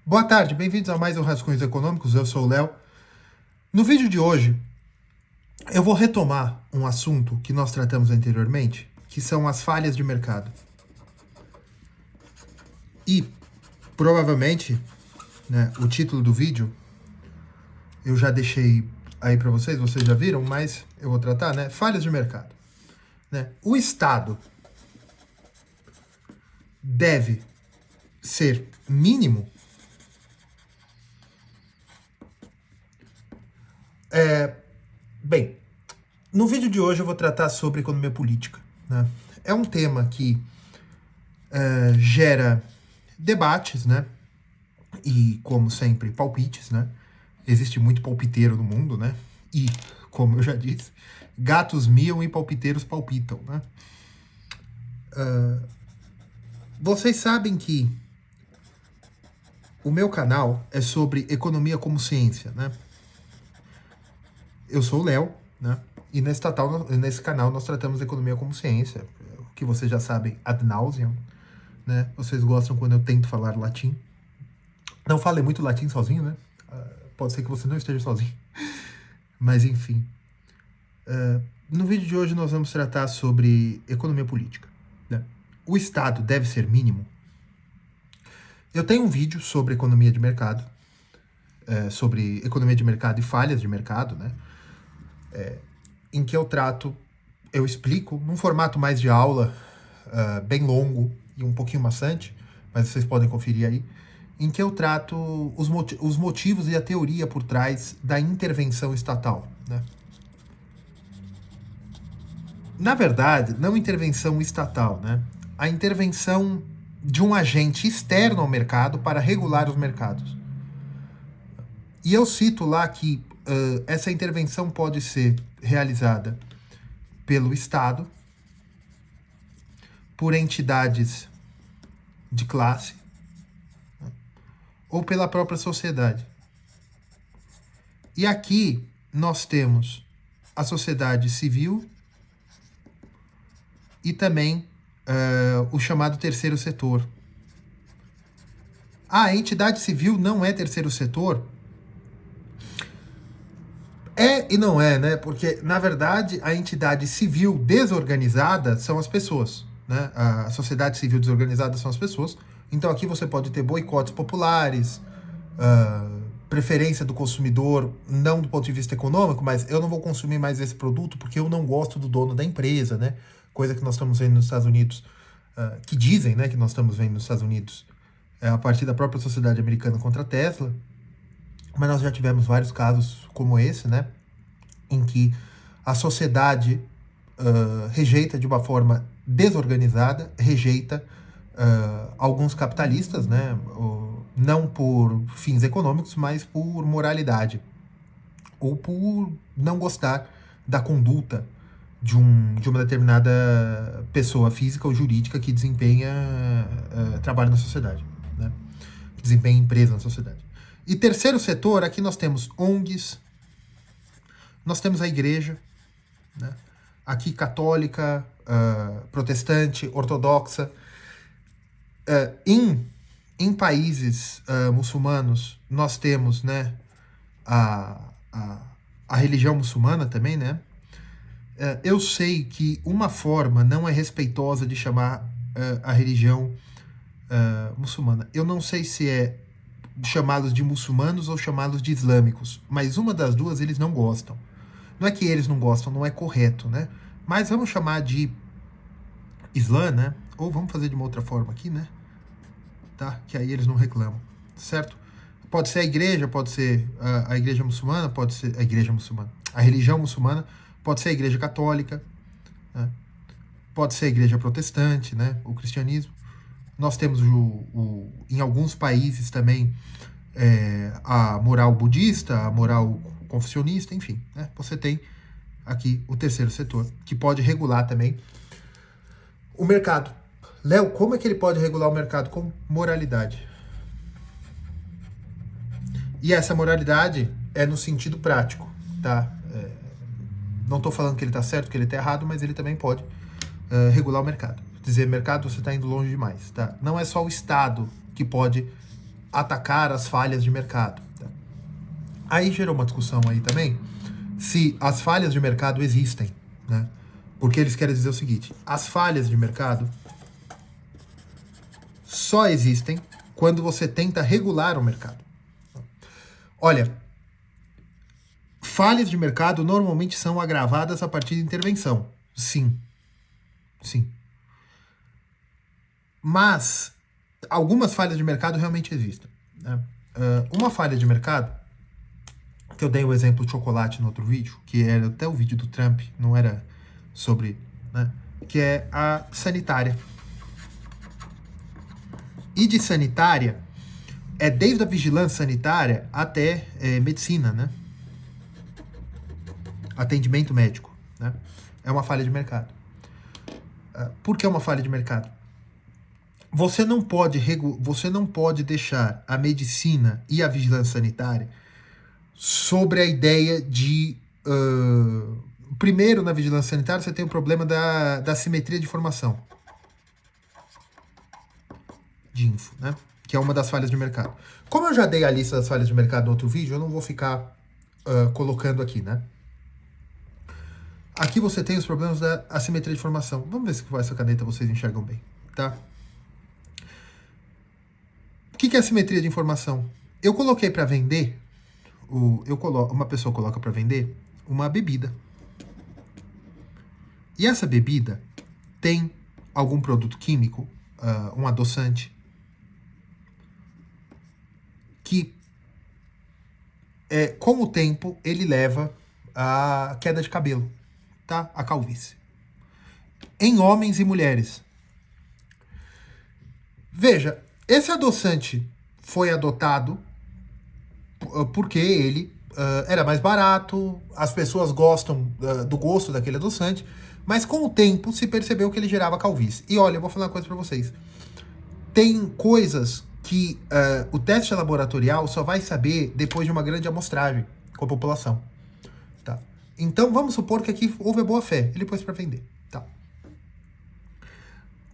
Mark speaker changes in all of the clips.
Speaker 1: Boa tarde, bem-vindos a mais um Rascunhos Econômicos, eu sou o Léo. No vídeo de hoje, eu vou retomar um assunto que nós tratamos anteriormente, que são as falhas de mercado. E, provavelmente, né, o título do vídeo, eu já deixei aí para vocês já viram, mas eu vou tratar, né? Falhas de mercado. Né? O Estado deve ser mínimo? Bem, no vídeo de hoje eu vou tratar sobre economia política. Né? É um tema que gera debates, né? E, como sempre, palpites, né? Existe muito palpiteiro no mundo, né? E, como eu já disse, gatos miam e palpiteiros palpitam, né? Vocês sabem que o meu canal é sobre economia como ciência, né? Eu sou o Léo, né? E nesse canal nós tratamos economia como ciência, que vocês já sabem ad nauseam, né? Vocês gostam quando eu tento falar latim. Não fale muito latim sozinho, né? Pode ser que você não esteja sozinho. Mas, enfim. No vídeo de hoje nós vamos tratar sobre economia política. Né? O Estado deve ser mínimo? Eu tenho um vídeo sobre economia de mercado, sobre economia de mercado e falhas de mercado, né? Em que eu explico, num formato mais de aula, bem longo e um pouquinho maçante, mas vocês podem conferir aí, em que eu trato os motivos e a teoria por trás da intervenção estatal. Né? Na verdade, não intervenção estatal, né? A intervenção de um agente externo ao mercado para regular os mercados. E eu cito lá que essa intervenção pode ser realizada pelo Estado, por entidades de classe, ou pela própria sociedade. E aqui nós temos a sociedade civil e também o chamado terceiro setor. A entidade civil não é terceiro setor? É e não é, né? Porque, na verdade, a entidade civil desorganizada são as pessoas. Né? A sociedade civil desorganizada são as pessoas. Então aqui você pode ter boicotes populares, preferência do consumidor, não do ponto de vista econômico, mas eu não vou consumir mais esse produto porque eu não gosto do dono da empresa, né? Coisa que nós estamos vendo nos Estados Unidos, que dizem, né, que nós estamos vendo nos Estados Unidos, a partir da própria sociedade americana contra a Tesla. Mas nós já tivemos vários casos como esse, né? Em que a sociedade rejeita de uma forma desorganizada, rejeita alguns capitalistas, né? Não por fins econômicos, mas por moralidade. Ou por não gostar da conduta de uma determinada pessoa física ou jurídica que desempenha trabalho na sociedade, né? Que desempenha empresa na sociedade. E terceiro setor, aqui nós temos ONGs, nós temos a igreja, né? Aqui católica, protestante, ortodoxa. Em países muçulmanos, nós temos, né, a religião muçulmana também, né? Eu sei que uma forma não é respeitosa de chamar a religião muçulmana. Eu não sei se é chamá-los de muçulmanos ou chamá-los de islâmicos, mas uma das duas eles não gostam. Não é que eles não gostam, não é correto, né? Mas vamos chamar de Islã, né? Ou vamos fazer de uma outra forma aqui, né? Tá? Que aí eles não reclamam, certo? Pode ser a igreja, pode ser a igreja muçulmana, pode ser a igreja muçulmana. A religião muçulmana pode ser a igreja católica, né? Pode ser a igreja protestante, né? O cristianismo. Nós temos em alguns países também a moral budista, a moral confucionista, enfim. Né? Você tem aqui o terceiro setor, que pode regular também o mercado. Léo, como é que ele pode regular o mercado? Com moralidade. E essa moralidade é no sentido prático, tá? Não estou falando que ele está certo, que ele está errado, mas ele também pode regular o mercado. Dizer, mercado, você está indo longe demais, tá? Não é só o Estado que pode atacar as falhas de mercado. Tá? Aí gerou uma discussão aí também se as falhas de mercado existem, né? Porque eles querem dizer o seguinte: as falhas de mercado só existem quando você tenta regular o mercado. Olha, falhas de mercado normalmente são agravadas a partir de intervenção. Sim. Sim. Mas algumas falhas de mercado realmente existem. Né? Uma falha de mercado, que eu dei o exemplo de chocolate no outro vídeo, que era até o vídeo do Trump, não era sobre, né? Que é a sanitária. E de sanitária, é desde a vigilância sanitária até medicina, né? Atendimento médico, né? É uma falha de mercado. Por que é uma falha de mercado? Você não pode deixar a medicina e a vigilância sanitária sobre a ideia de... primeiro, na vigilância sanitária, você tem o problema da simetria de informação. De info, né? Que é uma das falhas de mercado. Como eu já dei a lista das falhas de mercado no outro vídeo, eu não vou ficar colocando aqui, né? Aqui você tem os problemas da assimetria de informação. Vamos ver se com essa caneta vocês enxergam bem, tá? O que é assimetria de informação? Eu coloquei para vender, uma pessoa coloca para vender uma bebida. E essa bebida tem algum produto químico, um adoçante, que com o tempo ele leva a queda de cabelo, tá? A calvície. Em homens e mulheres. Veja, esse adoçante foi adotado porque ele era mais barato, as pessoas gostam do gosto daquele adoçante, mas com o tempo se percebeu que ele gerava calvície. E olha, eu vou falar uma coisa para vocês. Tem coisas que o teste laboratorial só vai saber depois de uma grande amostragem com a população. Tá? Então vamos supor que aqui houve a boa fé, ele pôs para vender. Tá?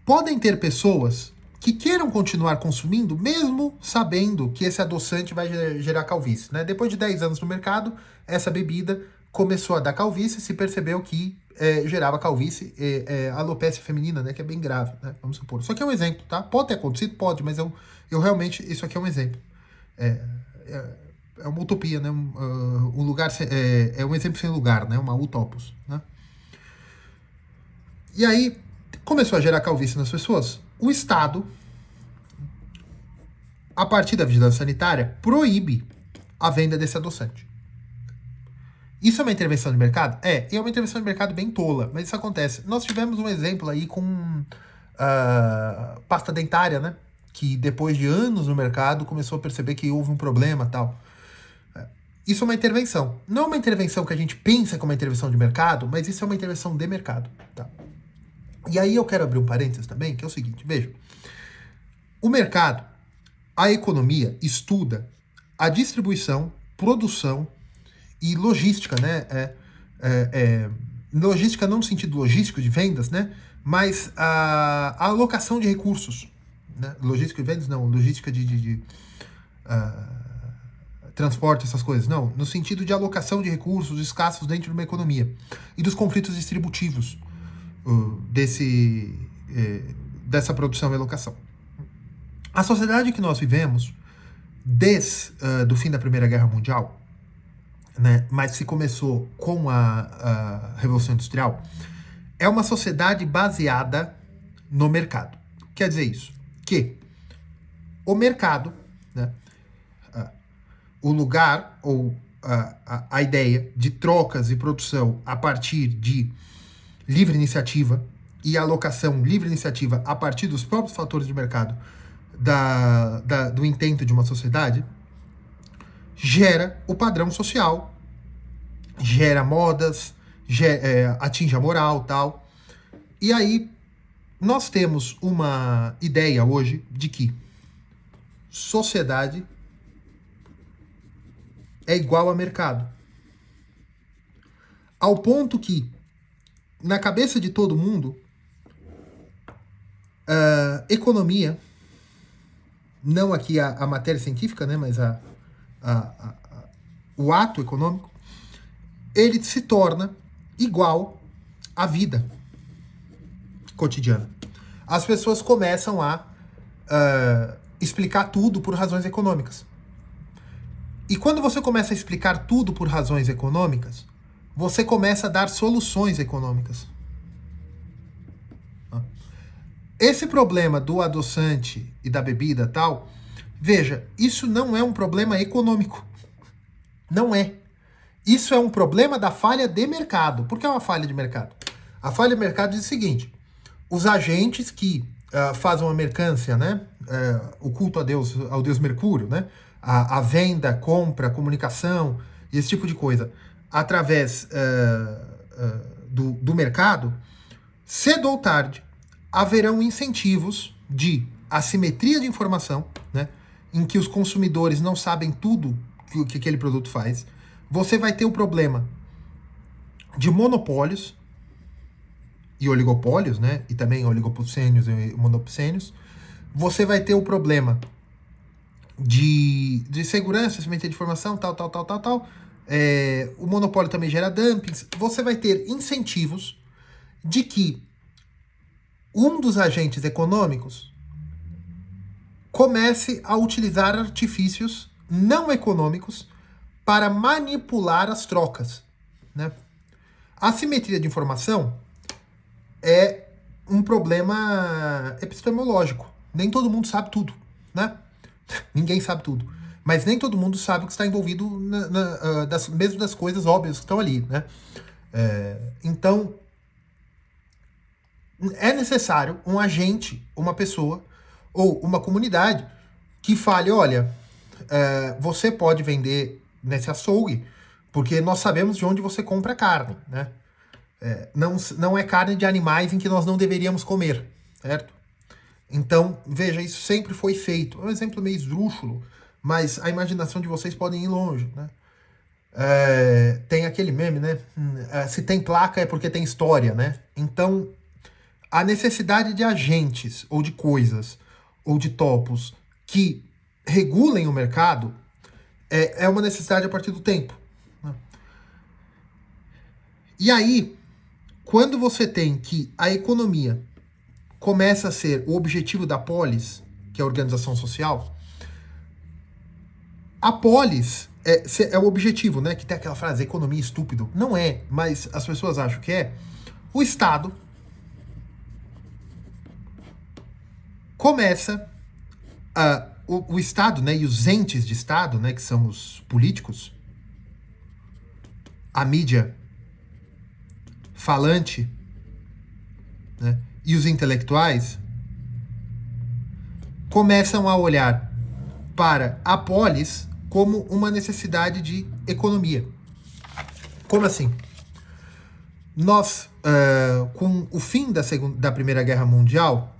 Speaker 1: Podem ter pessoas que queiram continuar consumindo, mesmo sabendo que esse adoçante vai gerar calvície. Né? Depois de 10 anos no mercado, essa bebida começou a dar calvície, se percebeu que gerava calvície, alopecia feminina, né? Que é bem grave, né? Vamos supor. Isso aqui é um exemplo, tá? Pode ter acontecido? Pode, mas eu realmente, isso aqui é um exemplo. É uma utopia, né? Um lugar, é um exemplo sem lugar, né? Uma utopos, né? E aí, começou a gerar calvície nas pessoas. O Estado, a partir da vigilância sanitária, proíbe a venda desse adoçante. Isso é uma intervenção de mercado? E é uma intervenção de mercado bem tola, mas isso acontece. Nós tivemos um exemplo aí com pasta dentária, né? Que depois de anos no mercado começou a perceber que houve um problema e tal. Isso é uma intervenção. Não é uma intervenção que a gente pensa como uma intervenção de mercado, mas isso é uma intervenção de mercado, tá? E aí eu quero abrir um parênteses também, que é o seguinte, veja. O mercado, a economia, estuda a distribuição, produção e logística, né? Logística não no sentido logístico de vendas, né? Mas a alocação de recursos. Né? Logística de vendas, não. Logística de transporte, essas coisas. Não. No sentido de alocação de recursos escassos dentro de uma economia. E dos conflitos distributivos dessa produção e alocação. A sociedade que nós vivemos, desde do fim da Primeira Guerra Mundial, né, mas se começou com a Revolução Industrial, é uma sociedade baseada no mercado. Quer dizer isso? Que o mercado, né, o lugar ou a ideia de trocas e produção a partir de livre iniciativa e alocação livre iniciativa a partir dos próprios fatores de mercado do intento de uma sociedade, gera o padrão social, gera modas, atinge a moral, tal. E aí nós temos uma ideia hoje de que sociedade é igual a mercado. Ao ponto que, na cabeça de todo mundo, economia não aqui a matéria científica, né, mas a, a- o ato econômico, ele se torna igual à vida cotidiana. As pessoas começam a explicar tudo por razões econômicas. E quando você começa a explicar tudo por razões econômicas, você começa a dar soluções econômicas. Esse problema do adoçante e da bebida tal, veja, isso não é um problema econômico. Não é. Isso é um problema da falha de mercado. Por que é uma falha de mercado? A falha de mercado diz o seguinte: os agentes que fazem a mercância, né? O culto a Deus, ao Deus Mercúrio, né? A venda, compra, comunicação, esse tipo de coisa, através do mercado, cedo ou tarde, haverão incentivos de assimetria de informação, né? Em que os consumidores não sabem tudo que aquele produto faz. Você vai ter o problema de monopólios e oligopólios, né? E também oligopolsênios e monopsênios. Você vai ter o problema de segurança, assimetria de informação, tal. O monopólio também gera dumpings. Você vai ter incentivos de que um dos agentes econômicos comece a utilizar artifícios não econômicos para manipular as trocas, né? A assimetria de informação é um problema epistemológico. Nem todo mundo sabe tudo, né? Ninguém sabe tudo. Mas nem todo mundo sabe o que está envolvido mesmo das coisas óbvias que estão ali, né? Então, é necessário um agente, uma pessoa ou uma comunidade que fale, olha, você pode vender nesse açougue porque nós sabemos de onde você compra carne, né? Não é carne de animais em que nós não deveríamos comer, certo? Então, veja, isso sempre foi feito. É um exemplo meio esdrúxulo, mas a imaginação de vocês podem ir longe, né? Tem aquele meme, né? Se tem placa é porque tem história, né? Então, a necessidade de agentes, ou de coisas, ou de topos que regulem o mercado é uma necessidade a partir do tempo, né? E aí, quando você tem que a economia começa a ser o objetivo da polis, que é a organização social, a polis é o objetivo, né? Que tem aquela frase, economia estúpido. Não é, mas as pessoas acham que é. O Estado começa o Estado, né, e os entes de Estado, né, que são os políticos, a mídia falante, né, e os intelectuais começam a olhar para a polis como uma necessidade de economia. Como assim? Nós, com o fim da Primeira Guerra Mundial,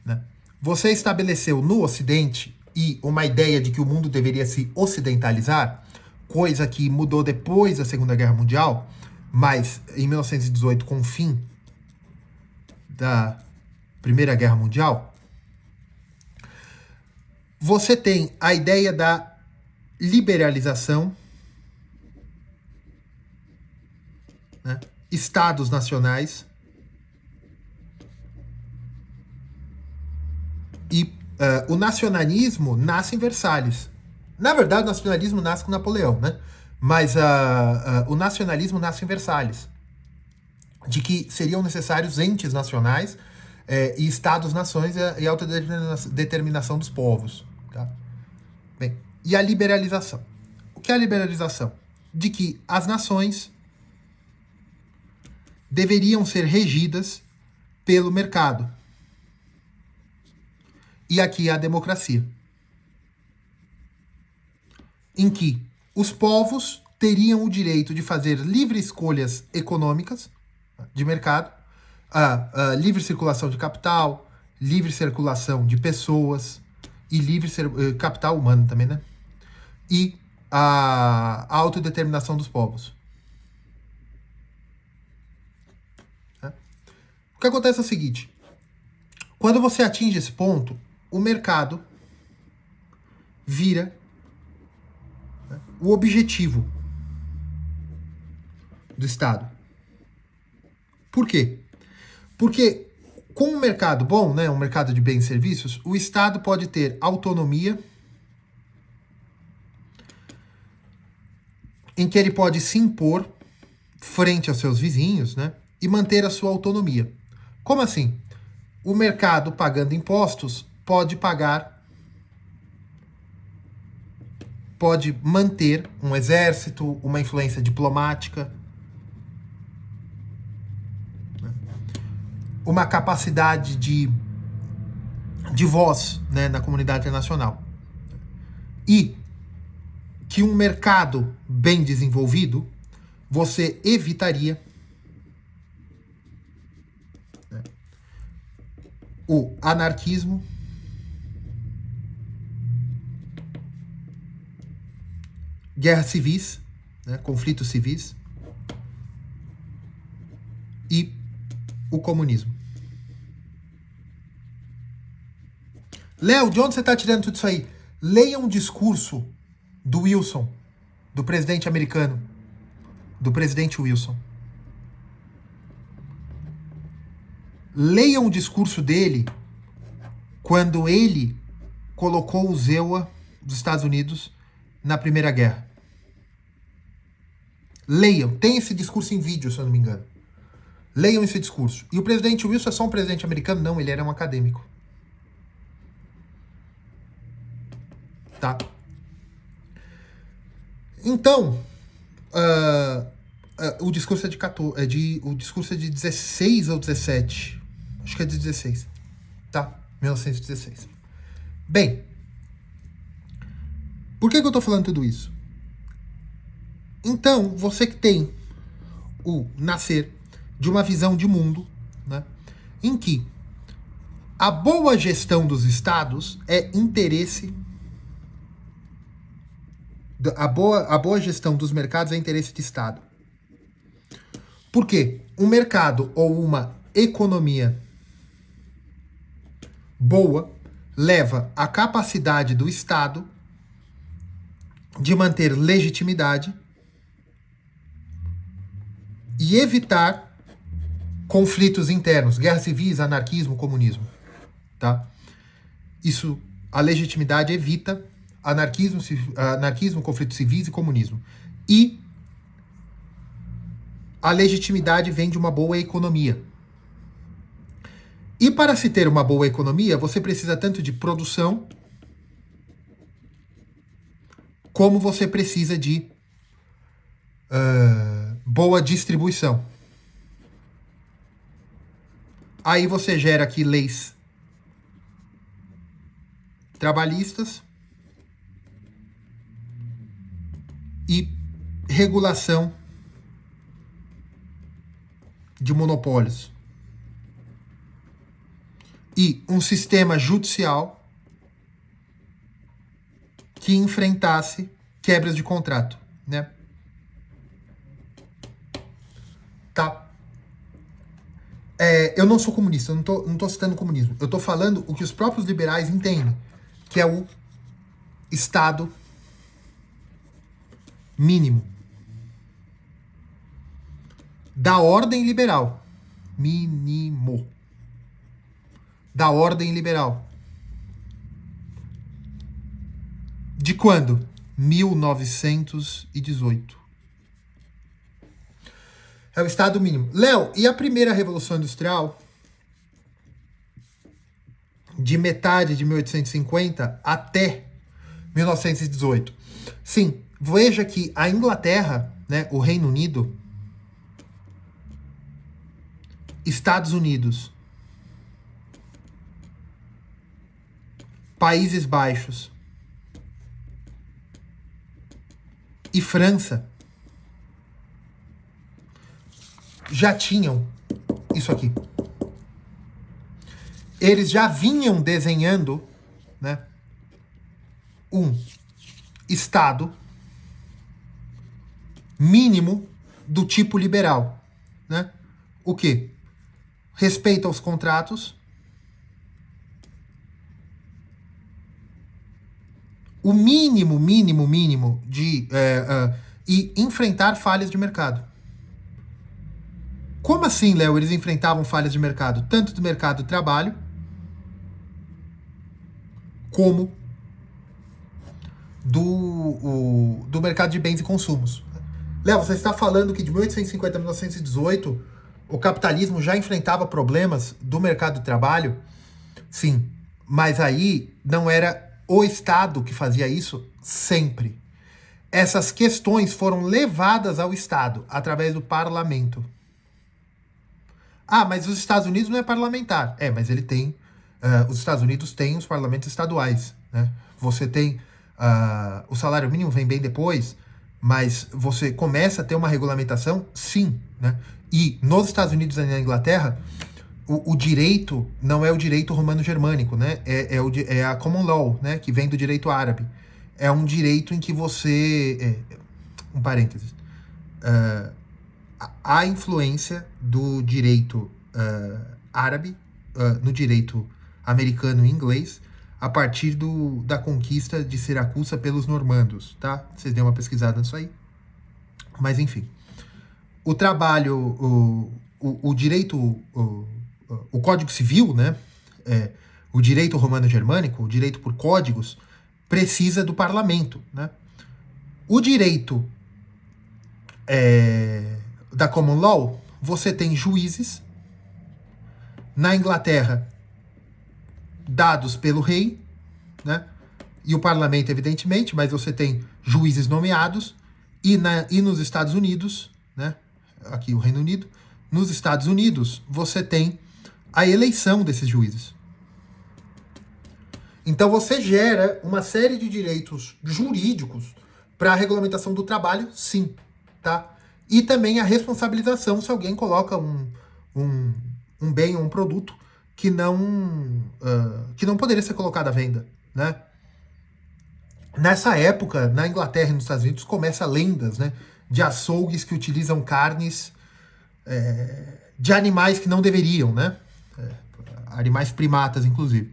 Speaker 1: né, você estabeleceu no Ocidente e uma ideia de que o mundo deveria se ocidentalizar, coisa que mudou depois da Segunda Guerra Mundial, mas em 1918, com o fim da Primeira Guerra Mundial, você tem a ideia da liberalização, né, estados nacionais e o nacionalismo nasce em Versalhes. Na verdade, o nacionalismo nasce com Napoleão, né? Mas o nacionalismo nasce em Versalhes, de que seriam necessários entes nacionais e estados-nações e a autodeterminação dos povos. Tá? Bem, e a liberalização. O que é a liberalização? De que as nações deveriam ser regidas pelo mercado. E aqui é a democracia, em que os povos teriam o direito de fazer livres escolhas econômicas de mercado, livre circulação de capital, livre circulação de pessoas e livre capital humano também, né? E a autodeterminação dos povos. O que acontece é o seguinte: quando você atinge esse ponto, o mercado vira, né, o objetivo do Estado. Por quê? Porque com um mercado bom, né, um mercado de bens e serviços, o Estado pode ter autonomia, em que ele pode se impor frente aos seus vizinhos, né, e manter a sua autonomia. Como assim? O mercado, pagando impostos, pode manter um exército, uma influência diplomática, uma capacidade de voz, né, na comunidade internacional. E que um mercado bem desenvolvido, você evitaria, né, o anarquismo, guerras civis, né, conflitos civis e o comunismo. Léo, de onde você está tirando tudo isso aí? Leia um discurso do Wilson, do presidente americano, do presidente Wilson. Leia um discurso dele quando ele colocou o ZEUA dos Estados Unidos na Primeira Guerra. Leiam, tem esse discurso em vídeo, se eu não me engano. Leiam esse discurso. E o presidente Wilson é só um presidente americano? Não, ele era um acadêmico. Tá? Então, o discurso o discurso é de 16 ou 17. Acho que é de 16. Tá? 1916. Bem, por que eu tô falando tudo isso? Então, você que tem o nascer de uma visão de mundo, né, em que a boa gestão dos estados é interesse. A boa gestão dos mercados é interesse de Estado. Por quê? Um mercado ou uma economia boa leva a capacidade do Estado de manter legitimidade e evitar conflitos internos, guerras civis, anarquismo, comunismo. Tá? Isso, a legitimidade evita anarquismo, conflitos civis e comunismo. E a legitimidade vem de uma boa economia. E para se ter uma boa economia, você precisa tanto de produção, como você precisa de boa distribuição. Aí você gera aqui leis trabalhistas e regulação de monopólios. E um sistema judicial que enfrentasse quebras de contrato, né? Tá. Eu não sou comunista, eu não tô citando comunismo. Eu tô falando o que os próprios liberais entendem, que é o Estado mínimo da ordem liberal. Mínimo. Da ordem liberal. De quando? 1918. É o Estado mínimo. Léo, e a primeira Revolução Industrial? De metade de 1850 até 1918. Sim, veja que a Inglaterra, né, o Reino Unido, Estados Unidos, Países Baixos e França já tinham isso aqui. Eles já vinham desenhando, né, um Estado mínimo do tipo liberal, né? O quê? Respeito aos contratos, o mínimo de e enfrentar falhas de mercado. Como assim, Léo, eles enfrentavam falhas de mercado? Tanto do mercado de trabalho, como do mercado de bens e consumos. Léo, você está falando que de 1850 a 1918 o capitalismo já enfrentava problemas do mercado de trabalho? Sim, mas aí não era o Estado que fazia isso sempre. Essas questões foram levadas ao Estado através do parlamento. Ah, mas os Estados Unidos não é parlamentar. É, mas ele tem. Os Estados Unidos têm os parlamentos estaduais. Né? Você tem. O salário mínimo vem bem depois, mas você começa a ter uma regulamentação, sim. Né? E nos Estados Unidos e na Inglaterra, o direito não é o direito romano-germânico, né? É a common law, né? Que vem do direito árabe. É um direito em que você. Um parênteses. A influência do direito árabe no direito americano e inglês a partir da conquista de Siracusa pelos normandos, tá? Vocês dêem uma pesquisada nisso aí. Mas, enfim. O trabalho, o direito, o Código Civil, né? O direito romano-germânico, o direito por códigos, precisa do parlamento, né? O direito da common law, você tem juízes, na Inglaterra, dados pelo rei, né? E o parlamento, evidentemente, mas você tem juízes nomeados, e nos Estados Unidos, né? Aqui o Reino Unido, nos Estados Unidos, você tem a eleição desses juízes. Então você gera uma série de direitos jurídicos para a regulamentação do trabalho, sim, tá? E também a responsabilização se alguém coloca um bem ou um produto que não poderia ser colocado à venda, né? Nessa época, na Inglaterra e nos Estados Unidos, começa lendas, né, de açougues que utilizam carnes de animais que não deveriam, né? Animais primatas, inclusive.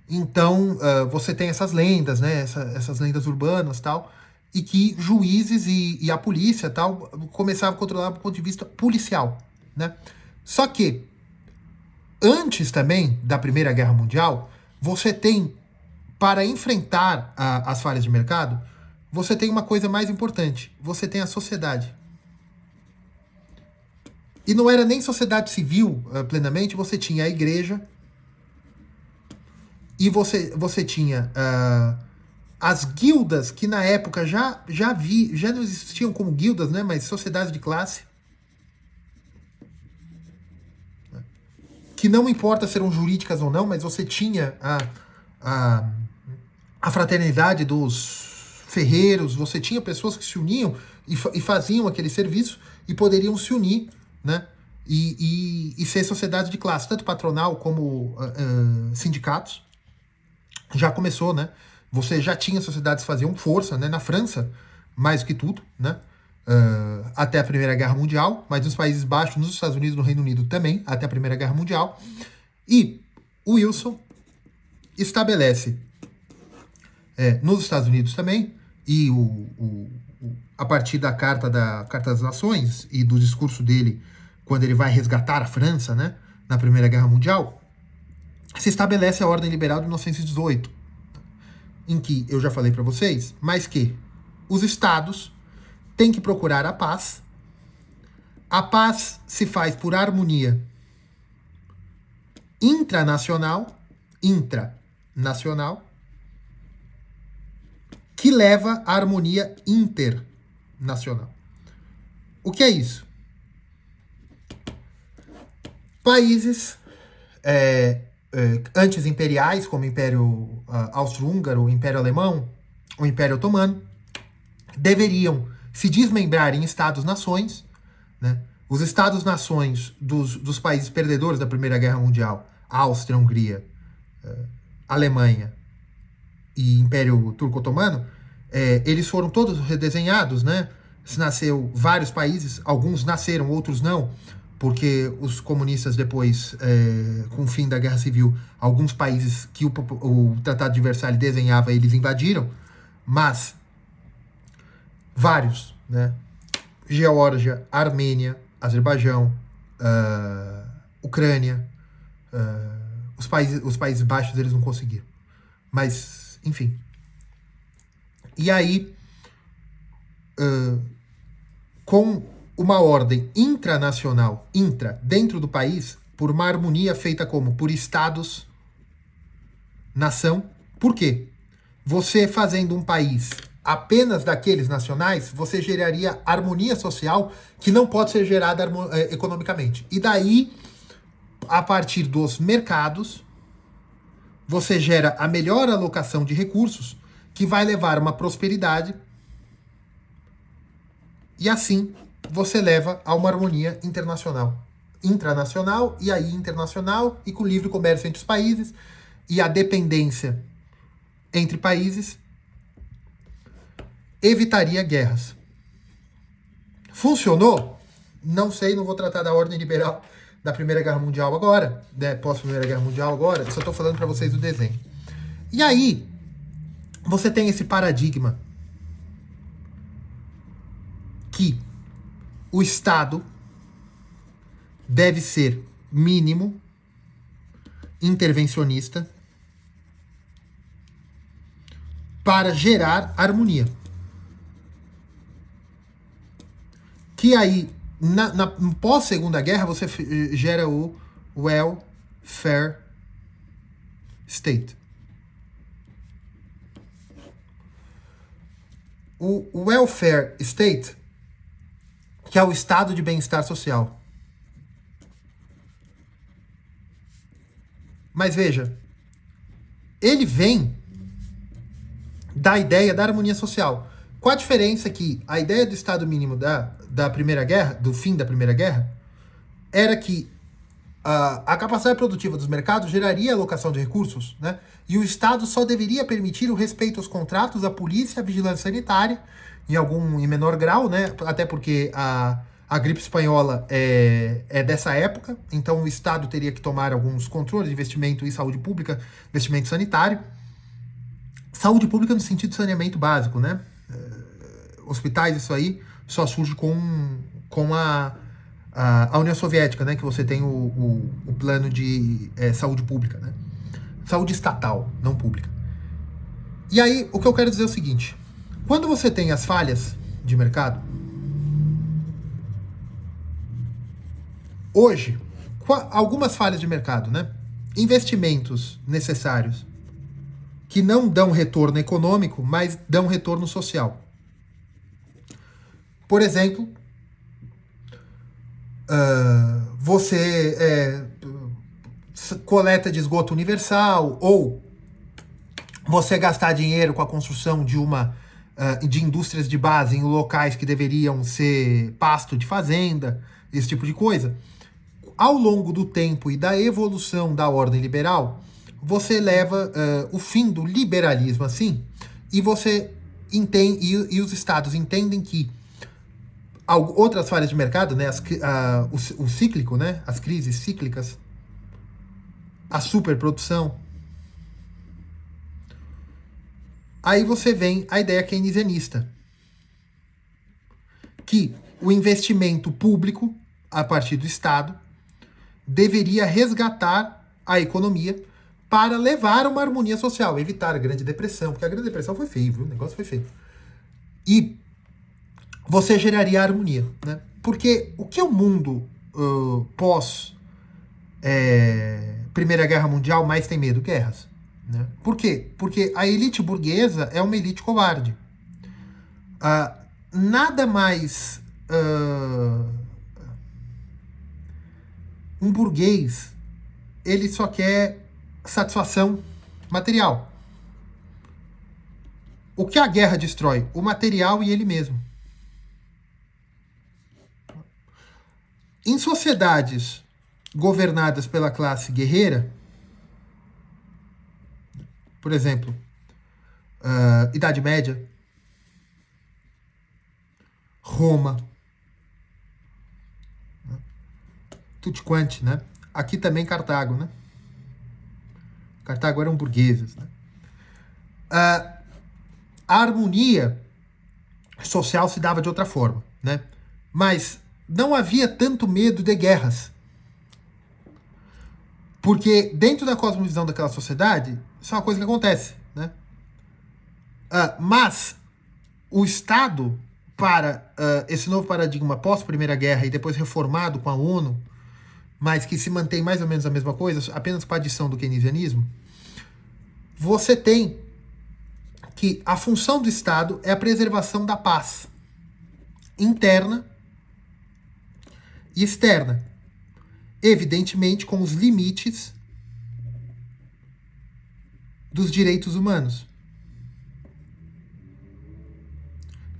Speaker 1: Então, você tem essas lendas, né? Essas lendas urbanas tal, e que juízes e a polícia tal começavam a controlar do ponto de vista policial, né? Só que, antes também da Primeira Guerra Mundial, você tem, para enfrentar as falhas de mercado, você tem uma coisa mais importante, você tem a sociedade. E não era nem sociedade civil plenamente, você tinha a igreja, e você tinha as guildas, que na época já não existiam como guildas, né, mas sociedades de classe, que não importa se eram jurídicas ou não, mas você tinha a fraternidade dos ferreiros, você tinha pessoas que se uniam e faziam aquele serviço e poderiam se unir, né, e ser sociedades de classe, tanto patronal como sindicatos. Já começou, né? Você já tinha sociedades que faziam força, né? Na França, mais do que tudo, né? Até a Primeira Guerra Mundial, mas nos Países Baixos, nos Estados Unidos e no Reino Unido também, até a Primeira Guerra Mundial. E o Wilson estabelece nos Estados Unidos também, e a partir da Carta das Nações e do discurso dele, quando ele vai resgatar a França, né? Na Primeira Guerra Mundial, se estabelece a Ordem Liberal de 1918, em que, eu já falei para vocês, mas que os estados têm que procurar a paz se faz por harmonia intranacional, que leva à harmonia internacional. O que é isso? Países antes imperiais, como o Império Austro-Húngaro, o Império Alemão, o Império Otomano, deveriam se desmembrar em Estados-nações, né? Os Estados-nações dos países perdedores da Primeira Guerra Mundial, Áustria, Hungria, Alemanha e Império Turco-Otomano, eles foram todos redesenhados, né? Se nasceu vários países, alguns nasceram, outros não, porque os comunistas depois, com o fim da Guerra Civil, alguns países que o Tratado de Versalhes desenhava, eles invadiram, mas vários, né? Geórgia, Armênia, Azerbaijão, Ucrânia, os Países Baixos eles não conseguiram. Mas, enfim. E aí, com uma ordem intranacional, dentro do país, por uma harmonia feita como? Por estados, nação. Por quê? Você fazendo um país apenas daqueles nacionais, você geraria harmonia social que não pode ser gerada economicamente. E daí, a partir dos mercados, você gera a melhor alocação de recursos que vai levar a uma prosperidade e assim você leva a uma harmonia internacional. Intranacional e aí internacional e com livre comércio entre os países e a dependência entre países evitaria guerras. Funcionou? Não sei, não vou tratar da ordem liberal da Primeira Guerra Mundial agora, né, pós-Primeira Guerra Mundial agora, só estou falando para vocês do desenho. E aí, você tem esse paradigma que o Estado deve ser mínimo, intervencionista, para gerar harmonia. Que aí, na pós-Segunda Guerra, você gera o welfare state. O welfare state, que é o estado de bem-estar social. Mas veja, ele vem da ideia da harmonia social. Qual a diferença que a ideia do Estado mínimo da Primeira Guerra, do fim da Primeira Guerra, era que a capacidade produtiva dos mercados geraria alocação de recursos, né? E o Estado só deveria permitir o respeito aos contratos, à polícia, à vigilância sanitária, em menor grau, né? Até porque a gripe espanhola é dessa época, então o Estado teria que tomar alguns controles de investimento em saúde pública, investimento sanitário. Saúde pública no sentido de saneamento básico, né? Hospitais, isso aí, só surge com a União Soviética, né? Que você tem o plano de saúde pública, né? Saúde estatal, não pública. E aí, o que eu quero dizer é o seguinte. Quando você tem as falhas de mercado, hoje, algumas falhas de mercado, né? Investimentos necessários que não dão retorno econômico, mas dão retorno social. Por exemplo, você coleta de esgoto universal, ou você gastar dinheiro com a construção de indústrias de base em locais que deveriam ser pasto de fazenda, esse tipo de coisa. Ao longo do tempo e da evolução da ordem liberal, você leva o fim do liberalismo assim, e você entende, e os estados entendem que outras falhas de mercado, né, o cíclico, né, as crises cíclicas, a superprodução. Aí você vem a ideia keynesianista, que o investimento público, a partir do Estado, deveria resgatar a economia para levar a uma harmonia social, evitar a Grande Depressão, porque a Grande Depressão foi feio, viu? O negócio foi feio. E você geraria harmonia, né? Porque o que o mundo pós Primeira Guerra Mundial mais tem medo? Guerras. Né? Por quê? Porque a elite burguesa é uma elite covarde. Nada mais... um burguês, ele só quer satisfação material. O que a guerra destrói? O material e ele mesmo. Em sociedades governadas pela classe guerreira, por exemplo, Idade Média, Roma, tutti quanti, né? Aqui também Cartago, né? Cartago eram burgueses, né? a harmonia social se dava de outra forma, né? Mas não havia tanto medo de guerras. Porque dentro da cosmovisão daquela sociedade, isso é uma coisa que acontece, né? Mas o Estado, para esse novo paradigma pós-Primeira Guerra e depois reformado com a ONU, mas que se mantém mais ou menos a mesma coisa, apenas com a adição do keynesianismo, você tem que a função do Estado é a preservação da paz interna e externa, evidentemente com os limites dos direitos humanos.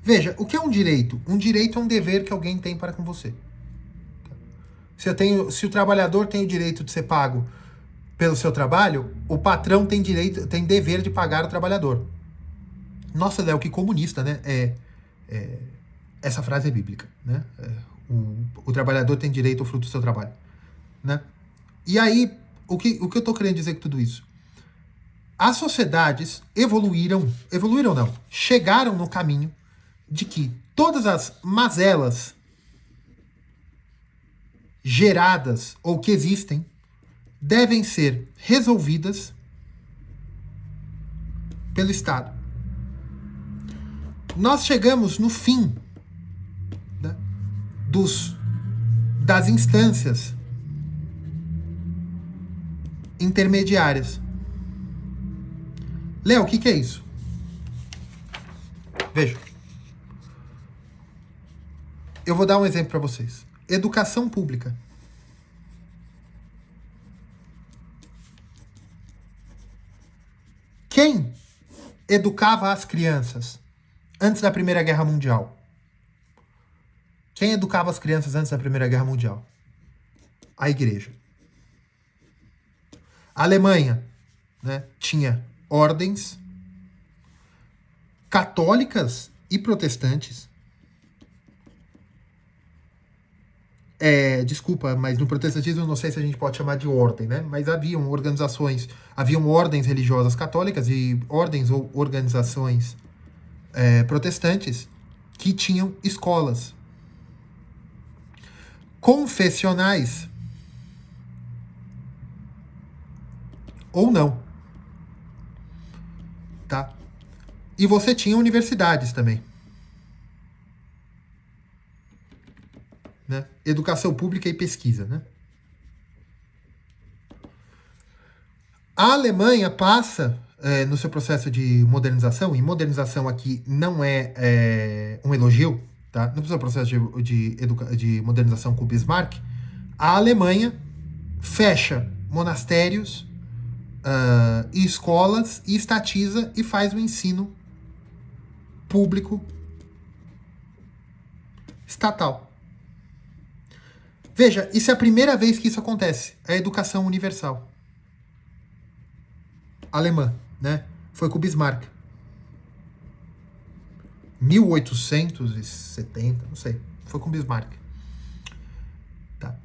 Speaker 1: Veja, o que é um direito? Um direito é um dever que alguém tem para com você. Se o trabalhador tem o direito de ser pago pelo seu trabalho, o patrão tem dever de pagar o trabalhador. Nossa, Léo, que comunista, né? Essa frase é bíblica, né? O trabalhador tem direito ao fruto do seu trabalho, né? E aí, o que eu tô querendo dizer com tudo isso? As sociedades evoluíram não, chegaram no caminho de que todas as mazelas geradas ou que existem devem ser resolvidas pelo Estado. Nós chegamos no fim, né, das instâncias intermediárias. Léo, o que é isso? Veja. Eu vou dar um exemplo para vocês. Educação pública. Quem educava as crianças antes da Primeira Guerra Mundial? Quem educava as crianças antes da Primeira Guerra Mundial? A igreja. A Alemanha, né, tinha ordens católicas e protestantes. Desculpa, mas no protestantismo eu não sei se a gente pode chamar de ordem, né? Mas haviam ordens religiosas católicas e ordens ou organizações protestantes que tinham escolas confessionais ou não, tá? E você tinha universidades também, né? Educação pública e pesquisa, né? A Alemanha passa no seu processo de modernização, e modernização aqui não é um elogio, tá? No seu processo de modernização com o Bismarck, a Alemanha fecha monastérios e escolas e estatiza e faz o ensino público estatal. Veja, isso é a primeira vez que isso acontece. É a educação universal alemã, né? Foi com o Bismarck. 1870, não sei. Foi com o Bismarck. Tá.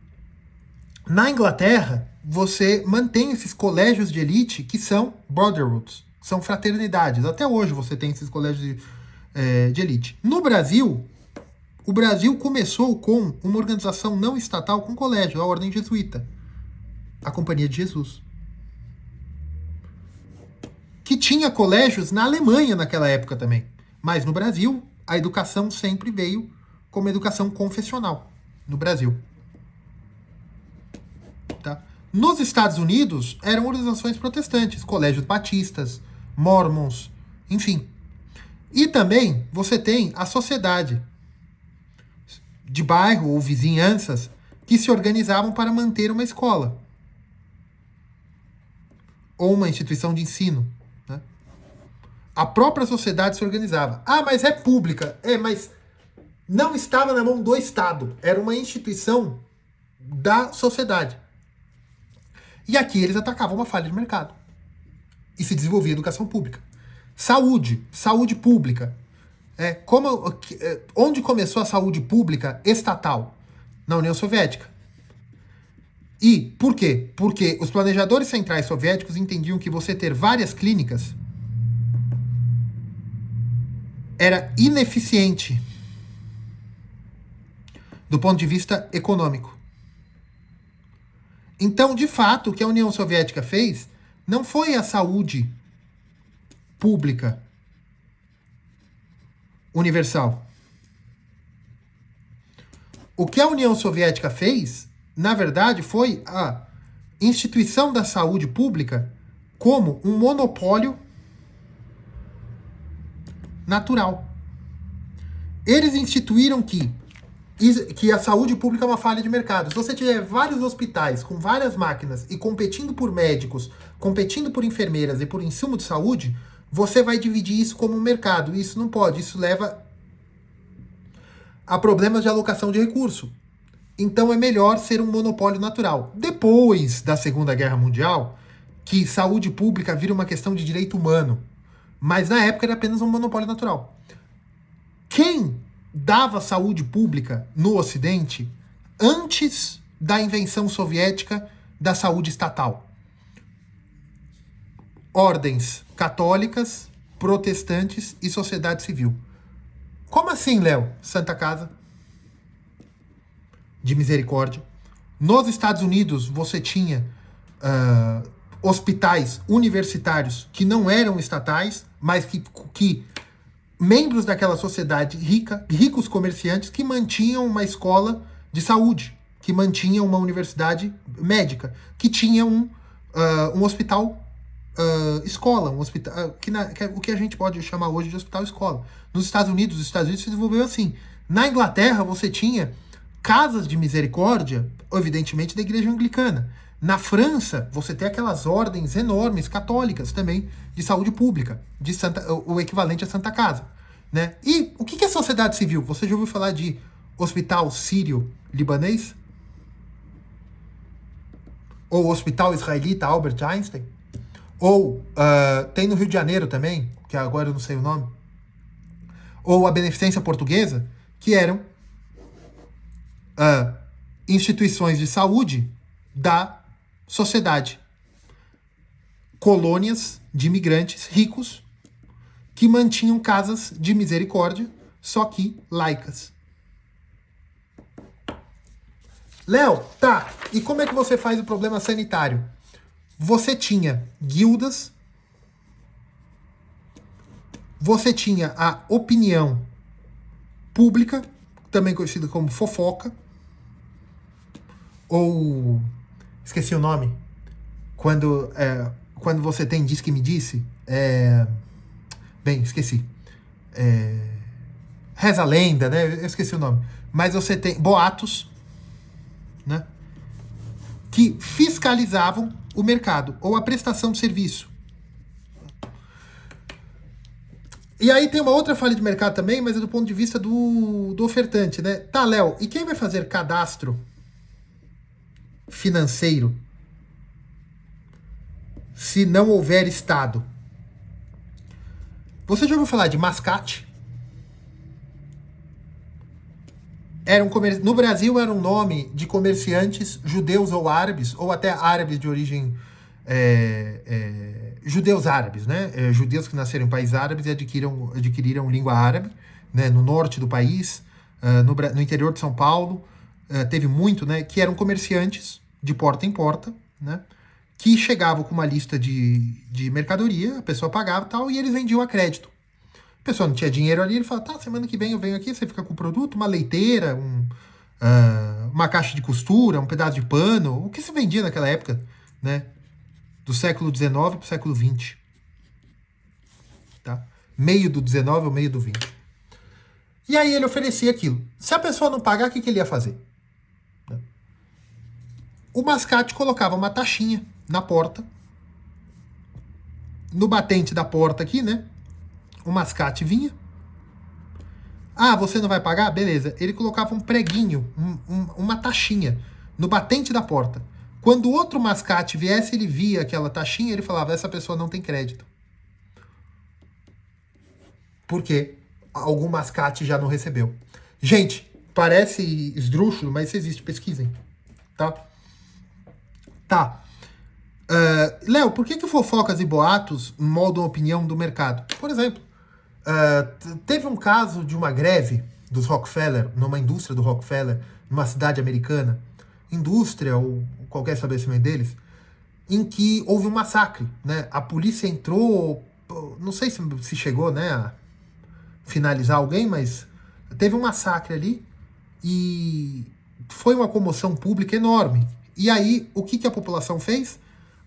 Speaker 1: Na Inglaterra, você mantém esses colégios de elite que são brotherhoods, são fraternidades. Até hoje você tem esses colégios de elite. No Brasil, o Brasil começou com uma organização não estatal com colégio, a Ordem Jesuíta, a Companhia de Jesus, que tinha colégios na Alemanha naquela época também. Mas no Brasil, a educação sempre veio como educação confessional, no Brasil. Tá? Nos Estados Unidos, eram organizações protestantes, colégios batistas, mormons, enfim. E também você tem a sociedade de bairro ou vizinhanças que se organizavam para manter uma escola ou uma instituição de ensino. Né? A própria sociedade se organizava. Ah, mas é pública. Mas não estava na mão do Estado. Era uma instituição da sociedade. E aqui eles atacavam uma falha de mercado. E se desenvolvia educação pública. Saúde pública. Onde começou a saúde pública estatal? Na União Soviética. E por quê? Porque os planejadores centrais soviéticos entendiam que você ter várias clínicas era ineficiente do ponto de vista econômico. Então, de fato, o que a União Soviética fez não foi a saúde pública universal. O que a União Soviética fez, na verdade, foi a instituição da saúde pública como um monopólio natural. Eles instituíram que a saúde pública é uma falha de mercado. Se você tiver vários hospitais com várias máquinas e competindo por médicos, competindo por enfermeiras e por insumo de saúde, você vai dividir isso como um mercado. Isso não pode, isso leva a problemas de alocação de recurso. Então é melhor ser um monopólio natural. Depois da Segunda Guerra Mundial, que saúde pública vira uma questão de direito humano, mas na época era apenas um monopólio natural. Quem dava saúde pública no Ocidente antes da invenção soviética da saúde estatal? Ordens católicas, protestantes e sociedade civil. Como assim, Léo? Santa Casa de Misericórdia. Nos Estados Unidos, você tinha hospitais universitários que não eram estatais, mas que membros daquela sociedade rica, ricos comerciantes, que mantinham uma escola de saúde, que mantinham uma universidade médica, que tinha um hospital escola, um hospital, que é o que a gente pode chamar hoje de hospital escola. Nos Estados Unidos se desenvolveu assim. Na Inglaterra, você tinha casas de misericórdia, evidentemente, da igreja anglicana. Na França, você tem aquelas ordens enormes, católicas também, de saúde pública, o equivalente a Santa Casa. Né? E o que é sociedade civil? Você já ouviu falar de hospital sírio-libanês? Ou hospital israelita Albert Einstein? Ou tem no Rio de Janeiro também, que agora eu não sei o nome. Ou a Beneficência Portuguesa, que eram instituições de saúde da sociedade. Colônias de imigrantes ricos que mantinham casas de misericórdia, só que laicas. Léo, tá. E como é que você faz o problema sanitário? Você tinha guildas, você tinha a opinião pública, também conhecida como fofoca, ou esqueci o nome, quando você tem diz que me disse, bem, esqueci, reza a lenda, né, eu esqueci o nome, mas você tem boatos, né, que fiscalizavam o mercado, ou a prestação de serviço. E aí tem uma outra falha de mercado também, mas é do ponto de vista do ofertante, né? Tá, Léo, e quem vai fazer cadastro financeiro se não houver Estado? Você já ouviu falar de mascate? No Brasil era um nome de comerciantes judeus ou árabes, ou até árabes de origem judeus árabes, né? Judeus que nasceram em países árabes e adquiriram língua árabe, né? No norte do país, no interior de São Paulo, teve muito, né? Que eram comerciantes de porta em porta, né? Que chegavam com uma lista de mercadoria, a pessoa pagava e tal, e eles vendiam a crédito. A pessoa não tinha dinheiro ali, ele falava, tá, semana que vem eu venho aqui, você fica com o produto, uma leiteira, uma caixa de costura, um pedaço de pano, o que se vendia naquela época, né? Do século XIX para o século XX. Tá? Meio do XIX ou meio do XX. E aí ele oferecia aquilo. Se a pessoa não pagar, o que ele ia fazer? O mascate colocava uma taxinha na porta. No batente da porta aqui, né? O mascate vinha. Ah, você não vai pagar? Beleza. Ele colocava um preguinho, uma taxinha no batente da porta. Quando outro mascate viesse, ele via aquela taxinha, ele falava, essa pessoa não tem crédito. Porque algum mascate já não recebeu. Gente, parece esdrúxulo, mas isso existe, pesquisem. Tá. Léo, por que fofocas e boatos moldam a opinião do mercado? Por exemplo, Teve um caso de uma greve dos Rockefeller, numa indústria do Rockefeller, numa cidade americana, indústria ou qualquer estabelecimento deles, em que houve um massacre, né? A polícia entrou, não sei se chegou, né, a finalizar alguém, mas teve um massacre ali e foi uma comoção pública enorme. E aí, o que a população fez?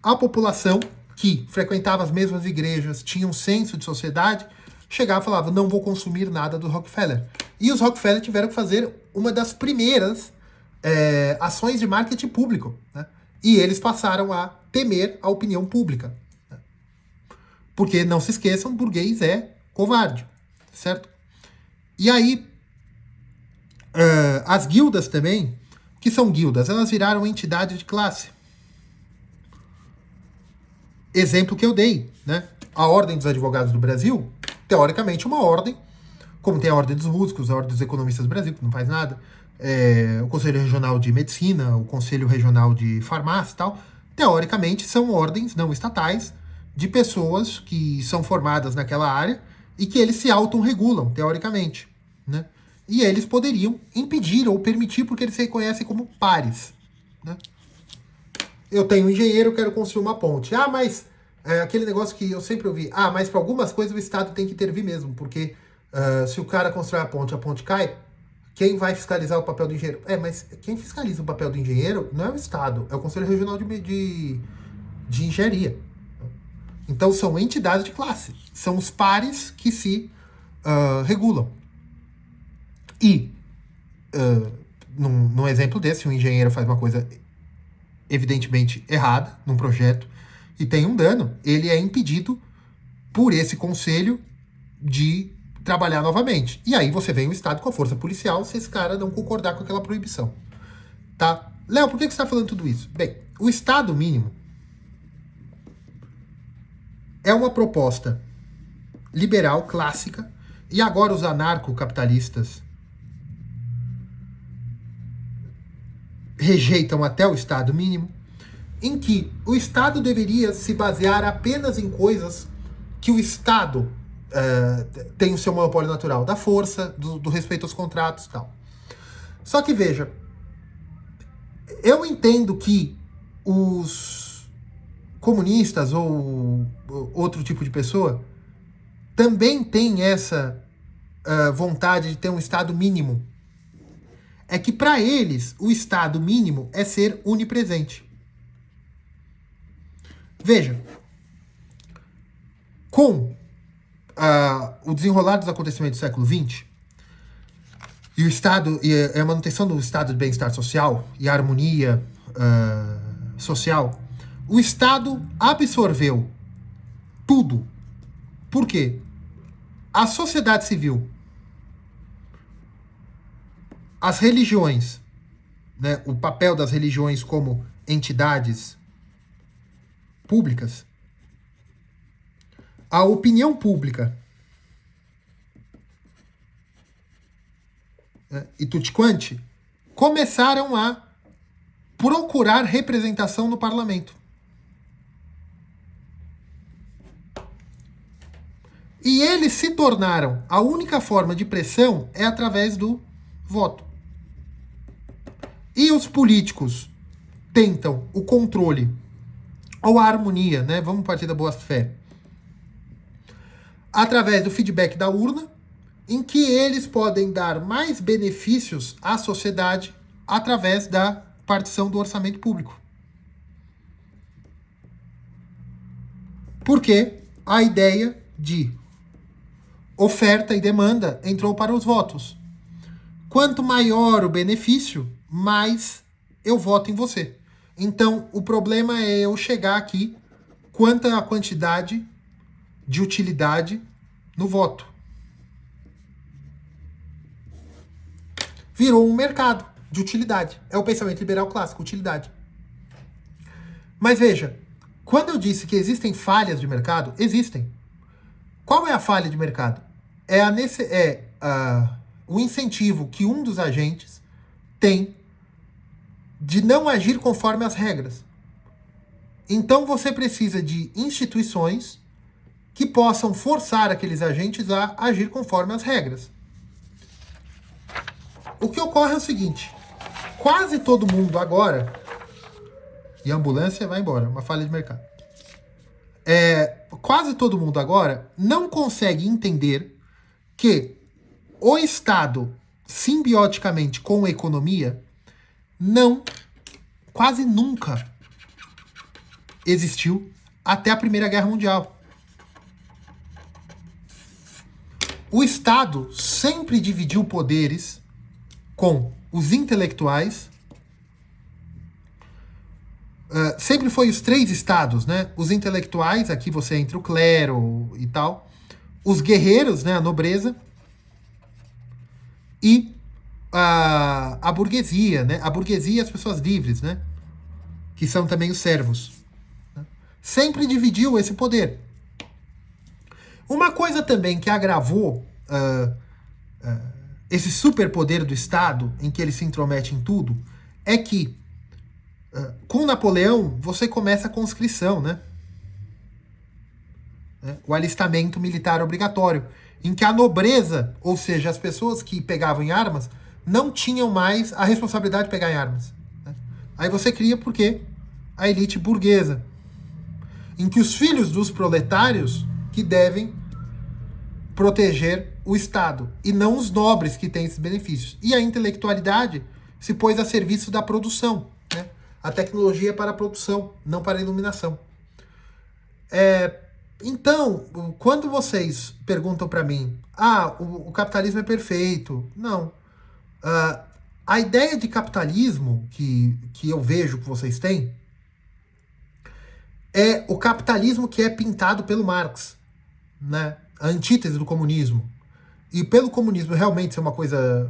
Speaker 1: A população que frequentava as mesmas igrejas, tinha um senso de sociedade, chegava e falava, não vou consumir nada do Rockefeller. E os Rockefeller tiveram que fazer uma das primeiras ações de marketing público, né? E eles passaram a temer a opinião pública, né? Porque, não se esqueçam, burguês é covarde, certo? E aí, as guildas também, que são guildas, elas viraram entidade de classe. Exemplo que eu dei, né? A Ordem dos Advogados do Brasil, teoricamente uma ordem, como tem a Ordem dos Músicos, a Ordem dos Economistas do Brasil, que não faz nada, o Conselho Regional de Medicina, o Conselho Regional de Farmácia e tal, teoricamente são ordens não estatais de pessoas que são formadas naquela área e que eles se autorregulam, teoricamente, né? E eles poderiam impedir ou permitir porque eles se reconhecem como pares, né? Eu tenho um engenheiro, eu quero construir uma ponte. Ah, mas aquele negócio que eu sempre ouvi. Ah, mas para algumas coisas o Estado tem que intervir mesmo, porque se o cara constrói a ponte cai, quem vai fiscalizar o papel do engenheiro? Mas quem fiscaliza o papel do engenheiro não é o Estado, é o Conselho Regional de Engenharia. Então são entidades de classe, são os pares que se regulam. E, num exemplo desse, um engenheiro faz uma coisa evidentemente errada num projeto e tem um dano, ele é impedido por esse conselho de trabalhar novamente. E aí você vem o Estado com a força policial se esse cara não concordar com aquela proibição. Tá? Léo, por que você está falando tudo isso? Bem, o Estado mínimo é uma proposta liberal, clássica, e agora os anarcocapitalistas rejeitam até o Estado mínimo, em que o Estado deveria se basear apenas em coisas que o Estado tem o seu monopólio natural, da força, do respeito aos contratos e tal. Só que veja, eu entendo que os comunistas ou outro tipo de pessoa também tem essa vontade de ter um Estado mínimo. É que para eles o Estado mínimo é ser onipresente. Veja, com o desenrolar dos acontecimentos do século XX e o Estado e a manutenção do estado de bem-estar social e a harmonia social, o Estado absorveu tudo. Por quê? A sociedade civil, as religiões, né, o papel das religiões como entidades públicas, a opinião pública, né, e tutti quanti, começaram a procurar representação no parlamento. E eles se tornaram, a única forma de pressão é através do voto. E os políticos tentam o controle ou a harmonia, né? Vamos partir da boa-fé. Através do feedback da urna, em que eles podem dar mais benefícios à sociedade através da partição do orçamento público. Porque a ideia de oferta e demanda entrou para os votos. Quanto maior o benefício, mais eu voto em você. Então, o problema é eu chegar aqui, quanta a quantidade de utilidade no voto. Virou um mercado de utilidade. É o pensamento liberal clássico, utilidade. Mas veja, quando eu disse que existem falhas de mercado, existem. Qual é a falha de mercado? O incentivo que um dos agentes tem de não agir conforme as regras. Então você precisa de instituições que possam forçar aqueles agentes a agir conforme as regras. O que ocorre é o seguinte, quase todo mundo agora, e a ambulância vai embora, uma falha de mercado. Quase todo mundo agora não consegue entender que o Estado, simbioticamente com a economia, quase nunca existiu até a Primeira Guerra Mundial. O Estado sempre dividiu poderes com os intelectuais. Sempre foi os 3 estados, né? Os intelectuais, aqui você entra o clero e tal, os guerreiros, né? A nobreza, e a burguesia, né? A burguesia e as pessoas livres, né? Que são também os servos. Né? Sempre dividiu esse poder. Uma coisa também que agravou esse superpoder do Estado, em que ele se intromete em tudo, é que com Napoleão, você começa a conscrição, né? O alistamento militar obrigatório, em que a nobreza, ou seja, as pessoas que pegavam em armas, não tinham mais a responsabilidade de pegar em armas. Né? Aí você cria, por quê? A elite burguesa, em que os filhos dos proletários que devem proteger o Estado, e não os nobres que têm esses benefícios. E a intelectualidade se pôs a serviço da produção. Né? A tecnologia é para a produção, não para a iluminação. Então, quando vocês perguntam para mim, o capitalismo é perfeito, não. A ideia de capitalismo que eu vejo que vocês têm é o capitalismo que é pintado pelo Marx, né? A antítese do comunismo. E pelo comunismo realmente ser uma coisa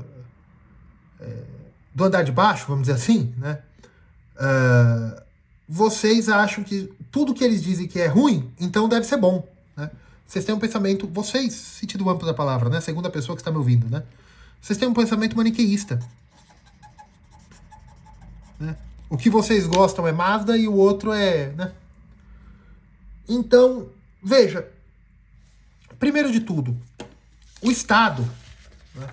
Speaker 1: do andar de baixo, vamos dizer assim, né? Vocês acham que tudo que eles dizem que é ruim, então deve ser bom, né? Vocês têm um pensamento, vocês, sentido amplo da palavra, né? Segunda pessoa que está me ouvindo, né? Vocês têm um pensamento maniqueísta. Né? O que vocês gostam é Mazda e o outro é... Né? Então, veja, primeiro de tudo, o Estado, né,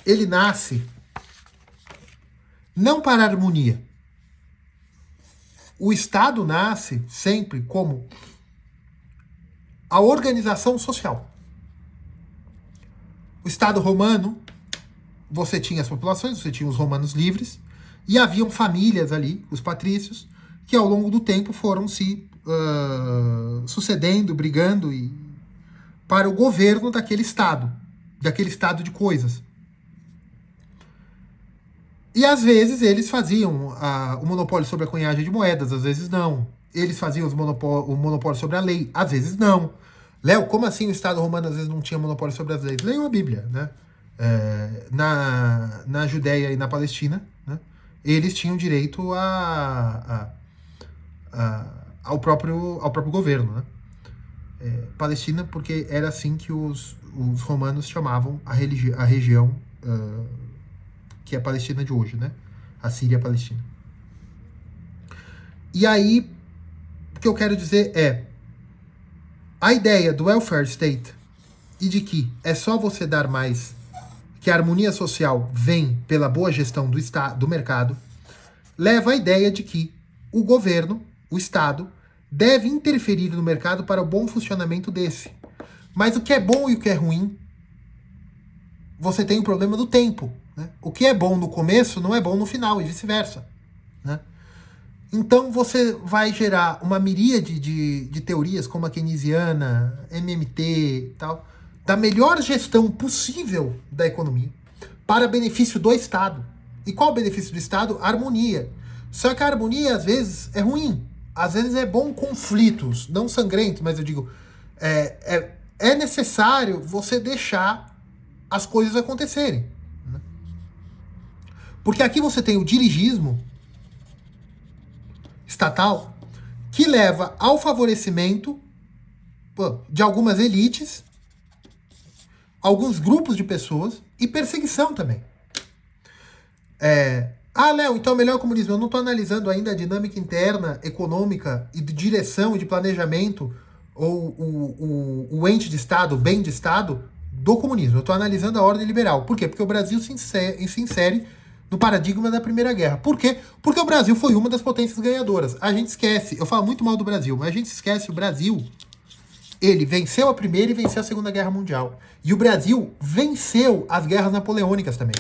Speaker 1: ele nasce não para a harmonia. O Estado nasce sempre como a organização social. O Estado romano, você tinha as populações, você tinha os romanos livres, e haviam famílias ali, os patrícios, que ao longo do tempo foram se sucedendo, brigando para o governo daquele estado de coisas. E às vezes eles faziam o monopólio sobre a cunhagem de moedas, às vezes não. Eles faziam o monopólio sobre a lei, às vezes não. Léo, como assim o Estado romano às vezes não tinha monopólio sobre as leis? Leiam a Bíblia, né? Na Judéia e na Palestina, né? Eles tinham direito ao próprio governo, né? Palestina, porque era assim que os romanos chamavam a região que é a Palestina de hoje, né? A Síria Palestina. E aí, o que eu quero dizer é a ideia do welfare state e de que é só você dar mais, que a harmonia social vem pela boa gestão do mercado, leva à ideia de que o governo, o Estado, deve interferir no mercado para o bom funcionamento desse. Mas o que é bom e o que é ruim, você tem o problema do tempo. Né? O que é bom no começo não é bom no final e vice-versa. Né? Então você vai gerar uma miríade de teorias como a keynesiana, MMT e tal, da melhor gestão possível da economia para benefício do Estado. E qual o benefício do Estado? A harmonia. Só que a harmonia às vezes é ruim. Às vezes é bom conflitos, não sangrentos, mas eu digo, é necessário você deixar as coisas acontecerem. Né? Porque aqui você tem o dirigismo estatal que leva ao favorecimento de algumas elites, alguns grupos de pessoas e perseguição também. Léo, então é melhor o comunismo. Eu não estou analisando ainda a dinâmica interna, econômica e de direção e de planejamento ou o ente de Estado, o bem de Estado do comunismo. Eu estou analisando a ordem liberal. Por quê? Porque o Brasil se insere no paradigma da Primeira Guerra. Por quê? Porque o Brasil foi uma das potências ganhadoras. A gente esquece, eu falo muito mal do Brasil, mas a gente esquece o Brasil. Ele venceu a Primeira e venceu a Segunda Guerra Mundial. E o Brasil venceu as guerras napoleônicas também.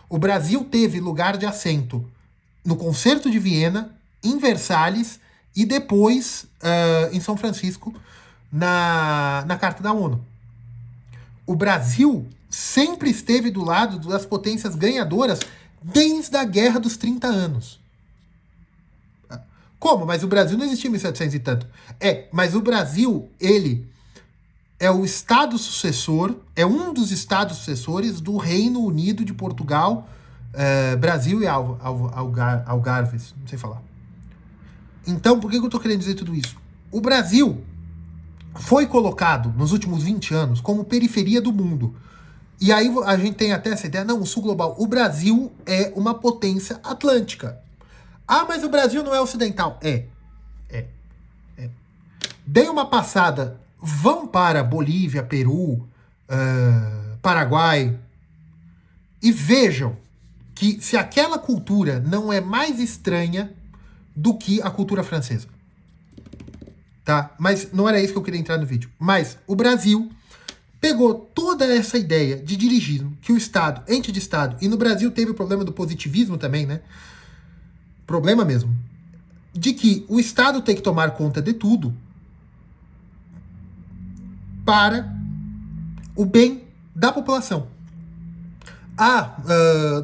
Speaker 1: O Brasil teve lugar de assento no Concerto de Viena, em Versalhes e depois em São Francisco, na Carta da ONU. O Brasil sempre esteve do lado das potências ganhadoras desde a Guerra dos 30 anos. Como? Mas o Brasil não existia em 1700 e tanto. Mas o Brasil, ele é o estado sucessor, é um dos estados sucessores do Reino Unido de Portugal, Brasil e Algarves, não sei falar. Então, por que eu estou querendo dizer tudo isso? O Brasil foi colocado, nos últimos 20 anos, como periferia do mundo. E aí a gente tem até essa ideia, não, o sul global. O Brasil é uma potência atlântica. Ah, mas o Brasil não é ocidental. É. Deem uma passada, vão para Bolívia, Peru, Paraguai, e vejam que se aquela cultura não é mais estranha do que a cultura francesa. Tá? Mas não era isso que eu queria entrar no vídeo. Mas o Brasil pegou toda essa ideia de dirigismo, que o Estado, ente de Estado, e no Brasil teve o problema do positivismo também, né? Problema mesmo. De que o Estado tem que tomar conta de tudo para o bem da população.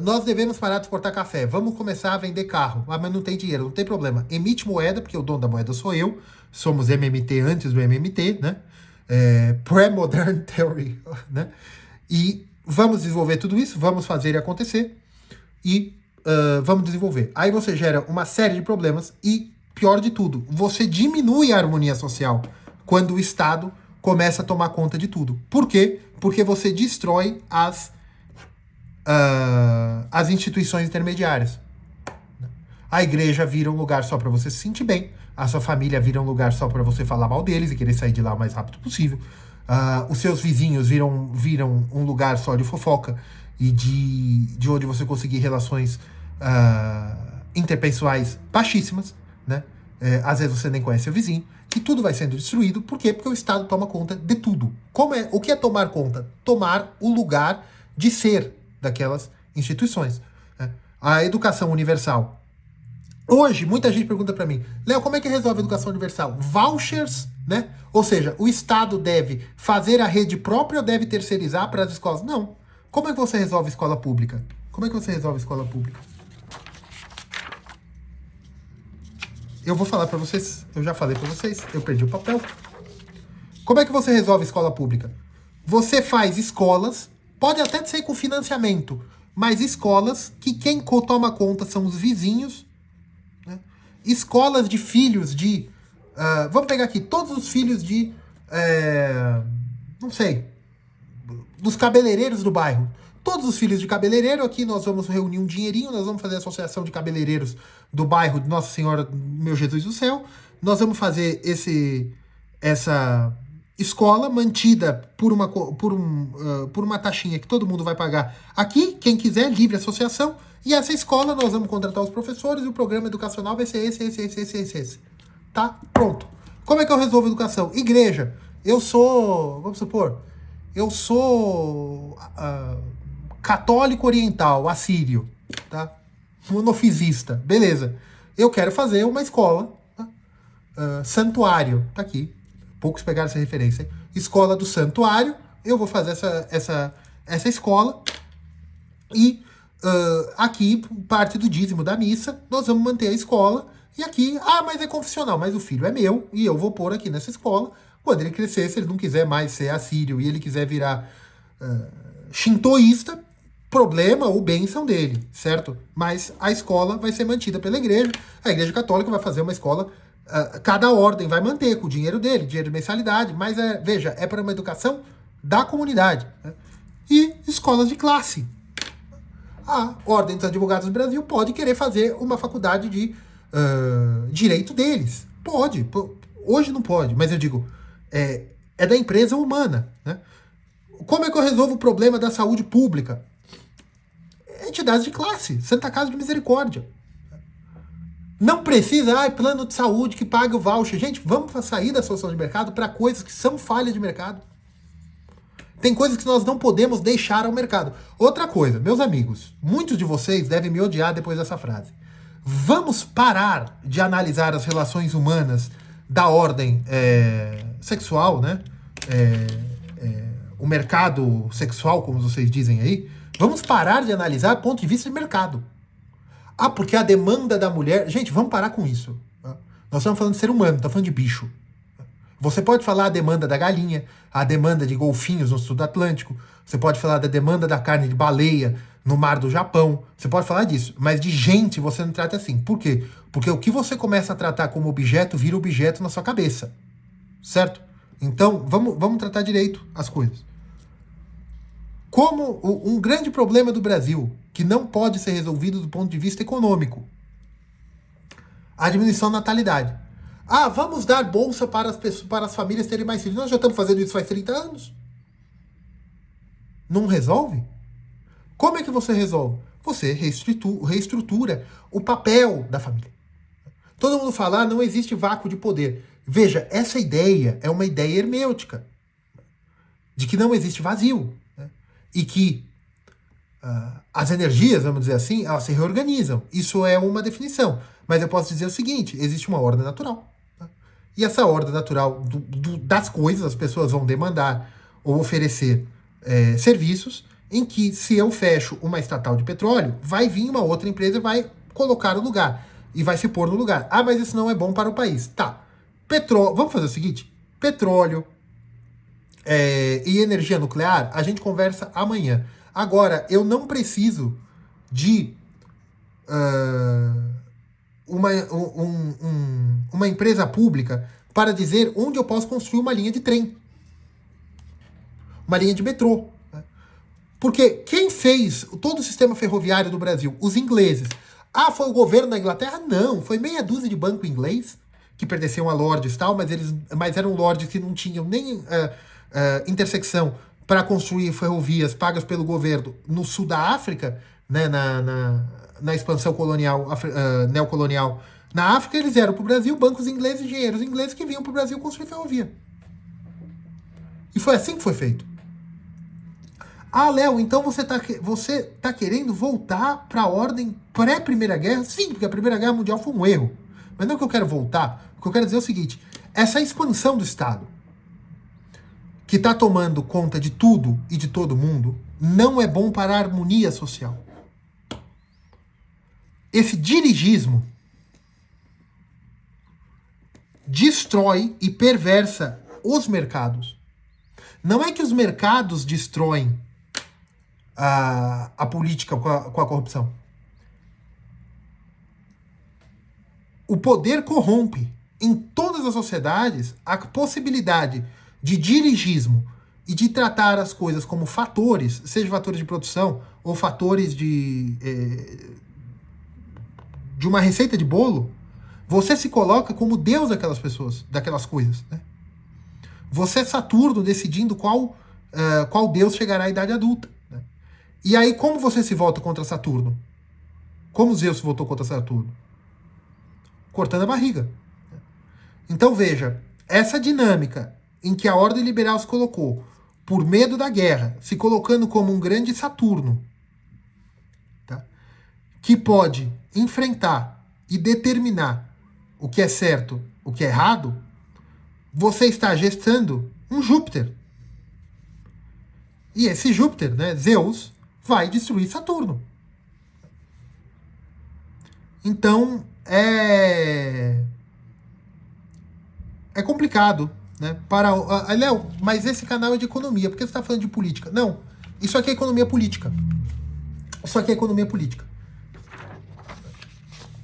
Speaker 1: Nós devemos parar de exportar café. Vamos começar a vender carro. Ah, mas não tem dinheiro, não tem problema. Emite moeda, porque o dono da moeda sou eu. Somos MMT antes do MMT, né? Pre-Modern Theory, né? E vamos desenvolver tudo isso, vamos fazer acontecer e vamos desenvolver. Aí você gera uma série de problemas e, pior de tudo, você diminui a harmonia social quando o Estado começa a tomar conta de tudo. Por quê? Porque você destrói as instituições intermediárias. A igreja vira um lugar só para você se sentir bem. A sua família vira um lugar só para você falar mal deles e querer sair de lá o mais rápido possível. Os seus vizinhos viram um lugar só de fofoca e de onde você conseguir relações interpessoais baixíssimas, né? Às vezes você nem conhece o vizinho. E tudo vai sendo destruído. Por quê? Porque o Estado toma conta de tudo. O que é tomar conta? Tomar o lugar de ser daquelas instituições. Né? A educação universal. Hoje, muita gente pergunta para mim, Léo, como é que resolve a educação universal? Vouchers, né? Ou seja, o Estado deve fazer a rede própria ou deve terceirizar para as escolas? Não. Como é que você resolve escola pública? Como é que você resolve escola pública? Eu vou falar para vocês, eu já falei para vocês, eu perdi o papel. Como é que você resolve escola pública? Você faz escolas, pode até ser com financiamento, mas escolas que quem toma conta são os vizinhos, né? Escolas de filhos de... vamos pegar aqui, todos os filhos de... não sei, dos cabeleireiros do bairro. Todos os filhos de cabeleireiro, aqui nós vamos reunir um dinheirinho, nós vamos fazer a associação de cabeleireiros do bairro de Nossa Senhora, meu Jesus do Céu. Nós vamos fazer essa escola mantida por uma taxinha que todo mundo vai pagar aqui, quem quiser, livre associação. E essa escola nós vamos contratar os professores e o programa educacional vai ser esse. Tá? Pronto. Como é que eu resolvo a educação? Igreja. Vamos supor, eu sou católico oriental, assírio, tá? Monofisista, beleza. Eu quero fazer uma escola, tá? Santuário, tá aqui. Poucos pegaram essa referência. Hein? Escola do Santuário, eu vou fazer essa escola e aqui, parte do dízimo da missa, nós vamos manter a escola e aqui, mas é confessional, mas o filho é meu e eu vou pôr aqui nessa escola. Quando ele crescer, se ele não quiser mais ser assírio e ele quiser virar shintoísta, problema ou bênção dele, certo? Mas a escola vai ser mantida pela igreja. A igreja católica vai fazer uma escola, cada ordem vai manter com o dinheiro dele, dinheiro de mensalidade, mas veja, é para uma educação da comunidade. Né? E escolas de classe. A Ordem dos Advogados do Brasil pode querer fazer uma faculdade de direito deles. Pode. Hoje não pode, mas eu digo, é da empresa humana, né? Como é que eu resolvo o problema da saúde pública? Entidades de classe, Santa Casa de Misericórdia. Não precisa, plano de saúde que pague o voucher. Gente, vamos sair da solução de mercado para coisas que são falha de mercado. Tem coisas que nós não podemos deixar ao mercado. Outra coisa, meus amigos, muitos de vocês devem me odiar depois dessa frase. Vamos parar de analisar as relações humanas da ordem sexual, né? O mercado sexual, como vocês dizem aí. Vamos parar de analisar do ponto de vista de mercado. Porque a demanda da mulher... Gente, vamos parar com isso. Nós estamos falando de ser humano, não estamos falando de bicho. Você pode falar a demanda da galinha, a demanda de golfinhos no sul do Atlântico, você pode falar da demanda da carne de baleia no mar do Japão, você pode falar disso, mas de gente você não trata assim. Por quê? Porque o que você começa a tratar como objeto vira objeto na sua cabeça, certo? Então, vamos tratar direito as coisas. Como um grande problema do Brasil, que não pode ser resolvido do ponto de vista econômico, a diminuição da natalidade. Vamos dar bolsa para as famílias terem mais filhos. Nós já estamos fazendo isso faz 30 anos. Não resolve? Como é que você resolve? Você reestrutura o papel da família. Todo mundo fala, não existe vácuo de poder. Veja, essa ideia é uma ideia hermêutica. De que não existe vazio. Né? E que as energias, vamos dizer assim, elas se reorganizam. Isso é uma definição. Mas eu posso dizer o seguinte, existe uma ordem natural. E essa ordem natural das coisas, as pessoas vão demandar ou oferecer serviços em que, se eu fecho uma estatal de petróleo, vai vir uma outra empresa e vai colocar no lugar. E vai se pôr no lugar. Mas isso não é bom para o país. Tá. Vamos fazer o seguinte. Petróleo e energia nuclear, a gente conversa amanhã. Agora, eu não preciso de... uma empresa pública para dizer onde eu posso construir uma linha de trem. Uma linha de metrô. Né? Porque quem fez todo o sistema ferroviário do Brasil? Os ingleses. Foi o governo da Inglaterra? Não, foi meia dúzia de banco inglês que pertenciam a lords e tal, mas eram lords que não tinham nem intersecção para construir ferrovias pagas pelo governo no sul da África, né, na expansão colonial, neocolonial na África. Eles eram para o Brasil bancos ingleses, engenheiros ingleses que vinham para o Brasil construir ferrovia. E foi assim que foi feito. Léo, então você tá querendo voltar para a ordem pré-Primeira Guerra? Sim, porque a Primeira Guerra Mundial foi um erro. Mas não é que eu quero voltar. O que eu quero dizer é o seguinte, essa expansão do Estado, que está tomando conta de tudo e de todo mundo, não é bom para a harmonia social. Esse dirigismo destrói e perversa os mercados. Não é que os mercados destroem a política com a corrupção. O poder corrompe. Em todas as sociedades, a possibilidade de dirigismo e de tratar as coisas como fatores, seja fatores de produção ou fatores de uma receita de bolo, você se coloca como Deus daquelas pessoas, daquelas coisas. Né? Você é Saturno decidindo qual Deus chegará à idade adulta. Né? E aí, como você se volta contra Saturno? Como Zeus se voltou contra Saturno? Cortando a barriga. Então, veja, essa dinâmica em que a ordem liberal se colocou, por medo da guerra, se colocando como um grande Saturno, tá? Que pode enfrentar e determinar o que é certo, o que é errado, você está gestando um Júpiter. E esse Júpiter, né, Zeus, vai destruir Saturno. Então, é complicado, né? Léo, mas esse canal é de economia, por que você está falando de política? Não, isso aqui é economia política. Isso aqui é economia política.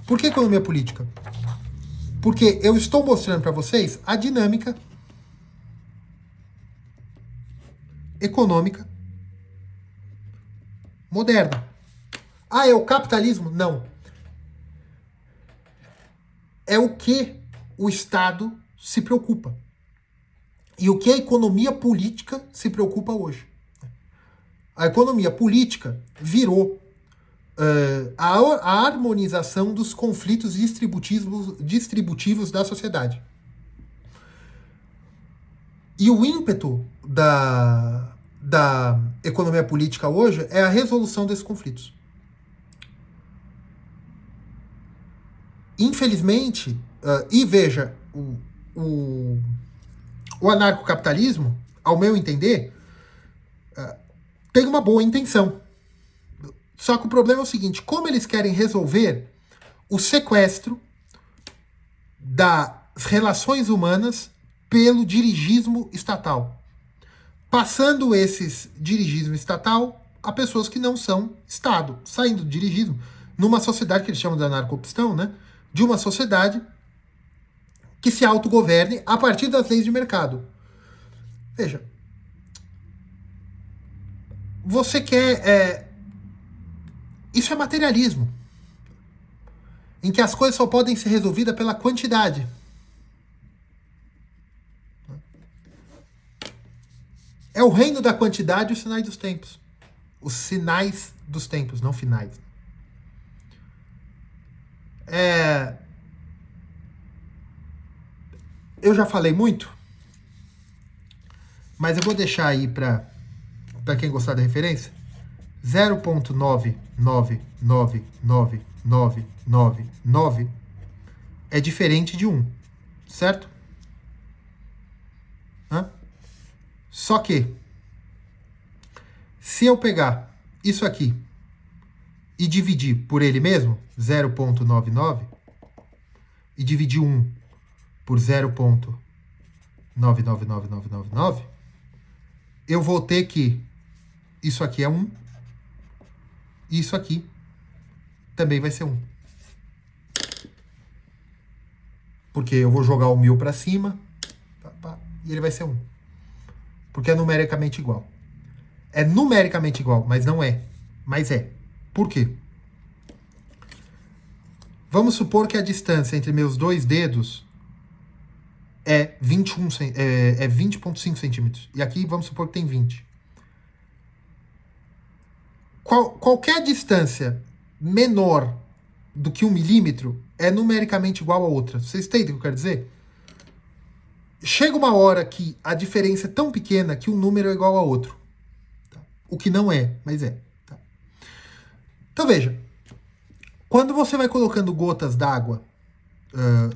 Speaker 1: Por que economia política? Porque eu estou mostrando para vocês a dinâmica econômica moderna. É o capitalismo? Não. É o que o Estado se preocupa. e o que a economia política se preocupa hoje. A economia política virou a harmonização dos conflitos distributivos da sociedade. E o ímpeto da economia política hoje é a resolução desses conflitos. Infelizmente, e veja, o anarcocapitalismo, ao meu entender, tem uma boa intenção. Só que o problema é o seguinte, como eles querem resolver o sequestro das relações humanas pelo dirigismo estatal, passando esses dirigismo estatal a pessoas que não são Estado, saindo do dirigismo numa sociedade que eles chamam de anarcopistão, né? De uma sociedade que se autogoverne a partir das leis de mercado. Veja, você quer... isso é materialismo, em que as coisas só podem ser resolvidas pela quantidade. É o reino da quantidade e os sinais dos tempos. Os sinais dos tempos, não finais. Eu já falei muito, mas eu vou deixar aí para quem gostar da referência. 0.999999 é diferente de 1, certo? Só que, se eu pegar isso aqui e dividir por ele mesmo, 0.99, e dividir 1 por 0.999999, eu vou ter que isso aqui é 1, e isso aqui também vai ser 1. Porque eu vou jogar o 1000 para cima, e ele vai ser 1. Porque é numericamente igual. É numericamente igual, mas não é. Mas é. Por quê? Vamos supor que a distância entre meus dois dedos é 20,5 centímetros. E aqui vamos supor que tem 20. Qualquer distância menor do que 1 milímetro é numericamente igual a outra. Vocês entendem o que eu quero dizer? Chega uma hora que a diferença é tão pequena que um número é igual a outro. Tá? O que não é, mas é. Tá? Então veja, quando você vai colocando gotas d'água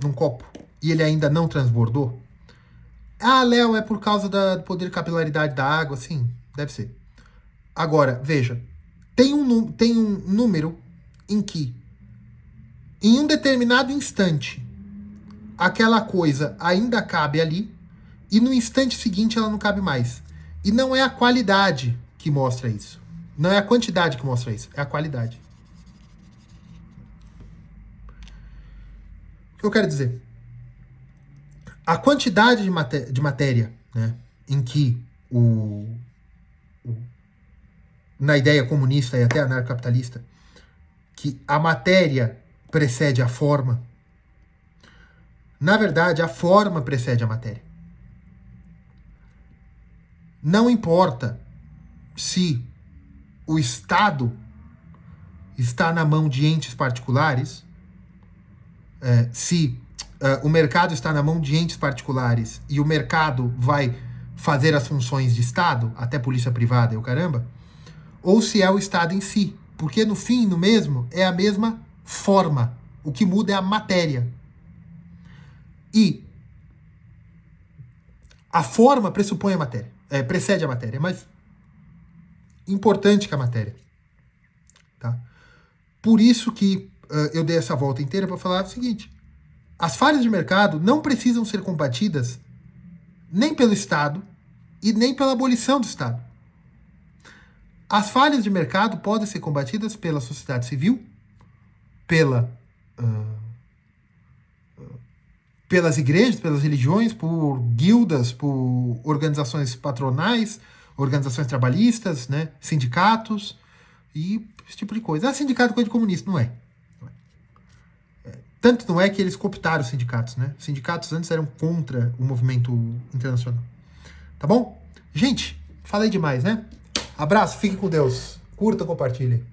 Speaker 1: num copo e ele ainda não transbordou, Léo, é por causa do poder de capilaridade da água? Sim, deve ser. Agora, veja, tem um número em que, em um determinado instante, aquela coisa ainda cabe ali, e no instante seguinte ela não cabe mais. E não é a qualidade que mostra isso. Não é a quantidade que mostra isso, é a qualidade. O que eu quero dizer? A quantidade de matéria, né, em que na ideia comunista e até anarcocapitalista, que a matéria precede a forma, na verdade, a forma precede a matéria. Não importa se o Estado está na mão de entes particulares, se o mercado está na mão de entes particulares e o mercado vai fazer as funções de Estado, até polícia privada e o caramba, ou se é o Estado em si. Porque no fim, no mesmo, é a mesma forma. O que muda é a matéria. E a forma pressupõe a matéria, precede a matéria, é mais importante que a matéria. Tá? Por isso que eu dei essa volta inteira para falar o seguinte: as falhas de mercado não precisam ser combatidas nem pelo Estado e nem pela abolição do Estado. As falhas de mercado podem ser combatidas pela sociedade civil, pelas igrejas, pelas religiões, por guildas, por organizações patronais, organizações trabalhistas, né, sindicatos e esse tipo de coisa. Sindicato é coisa de comunista, não é. Tanto não é que eles cooptaram os sindicatos, né? Os sindicatos antes eram contra o movimento internacional. tá bom? Gente, falei demais, né? Abraço, fique com Deus. Curta, compartilhe.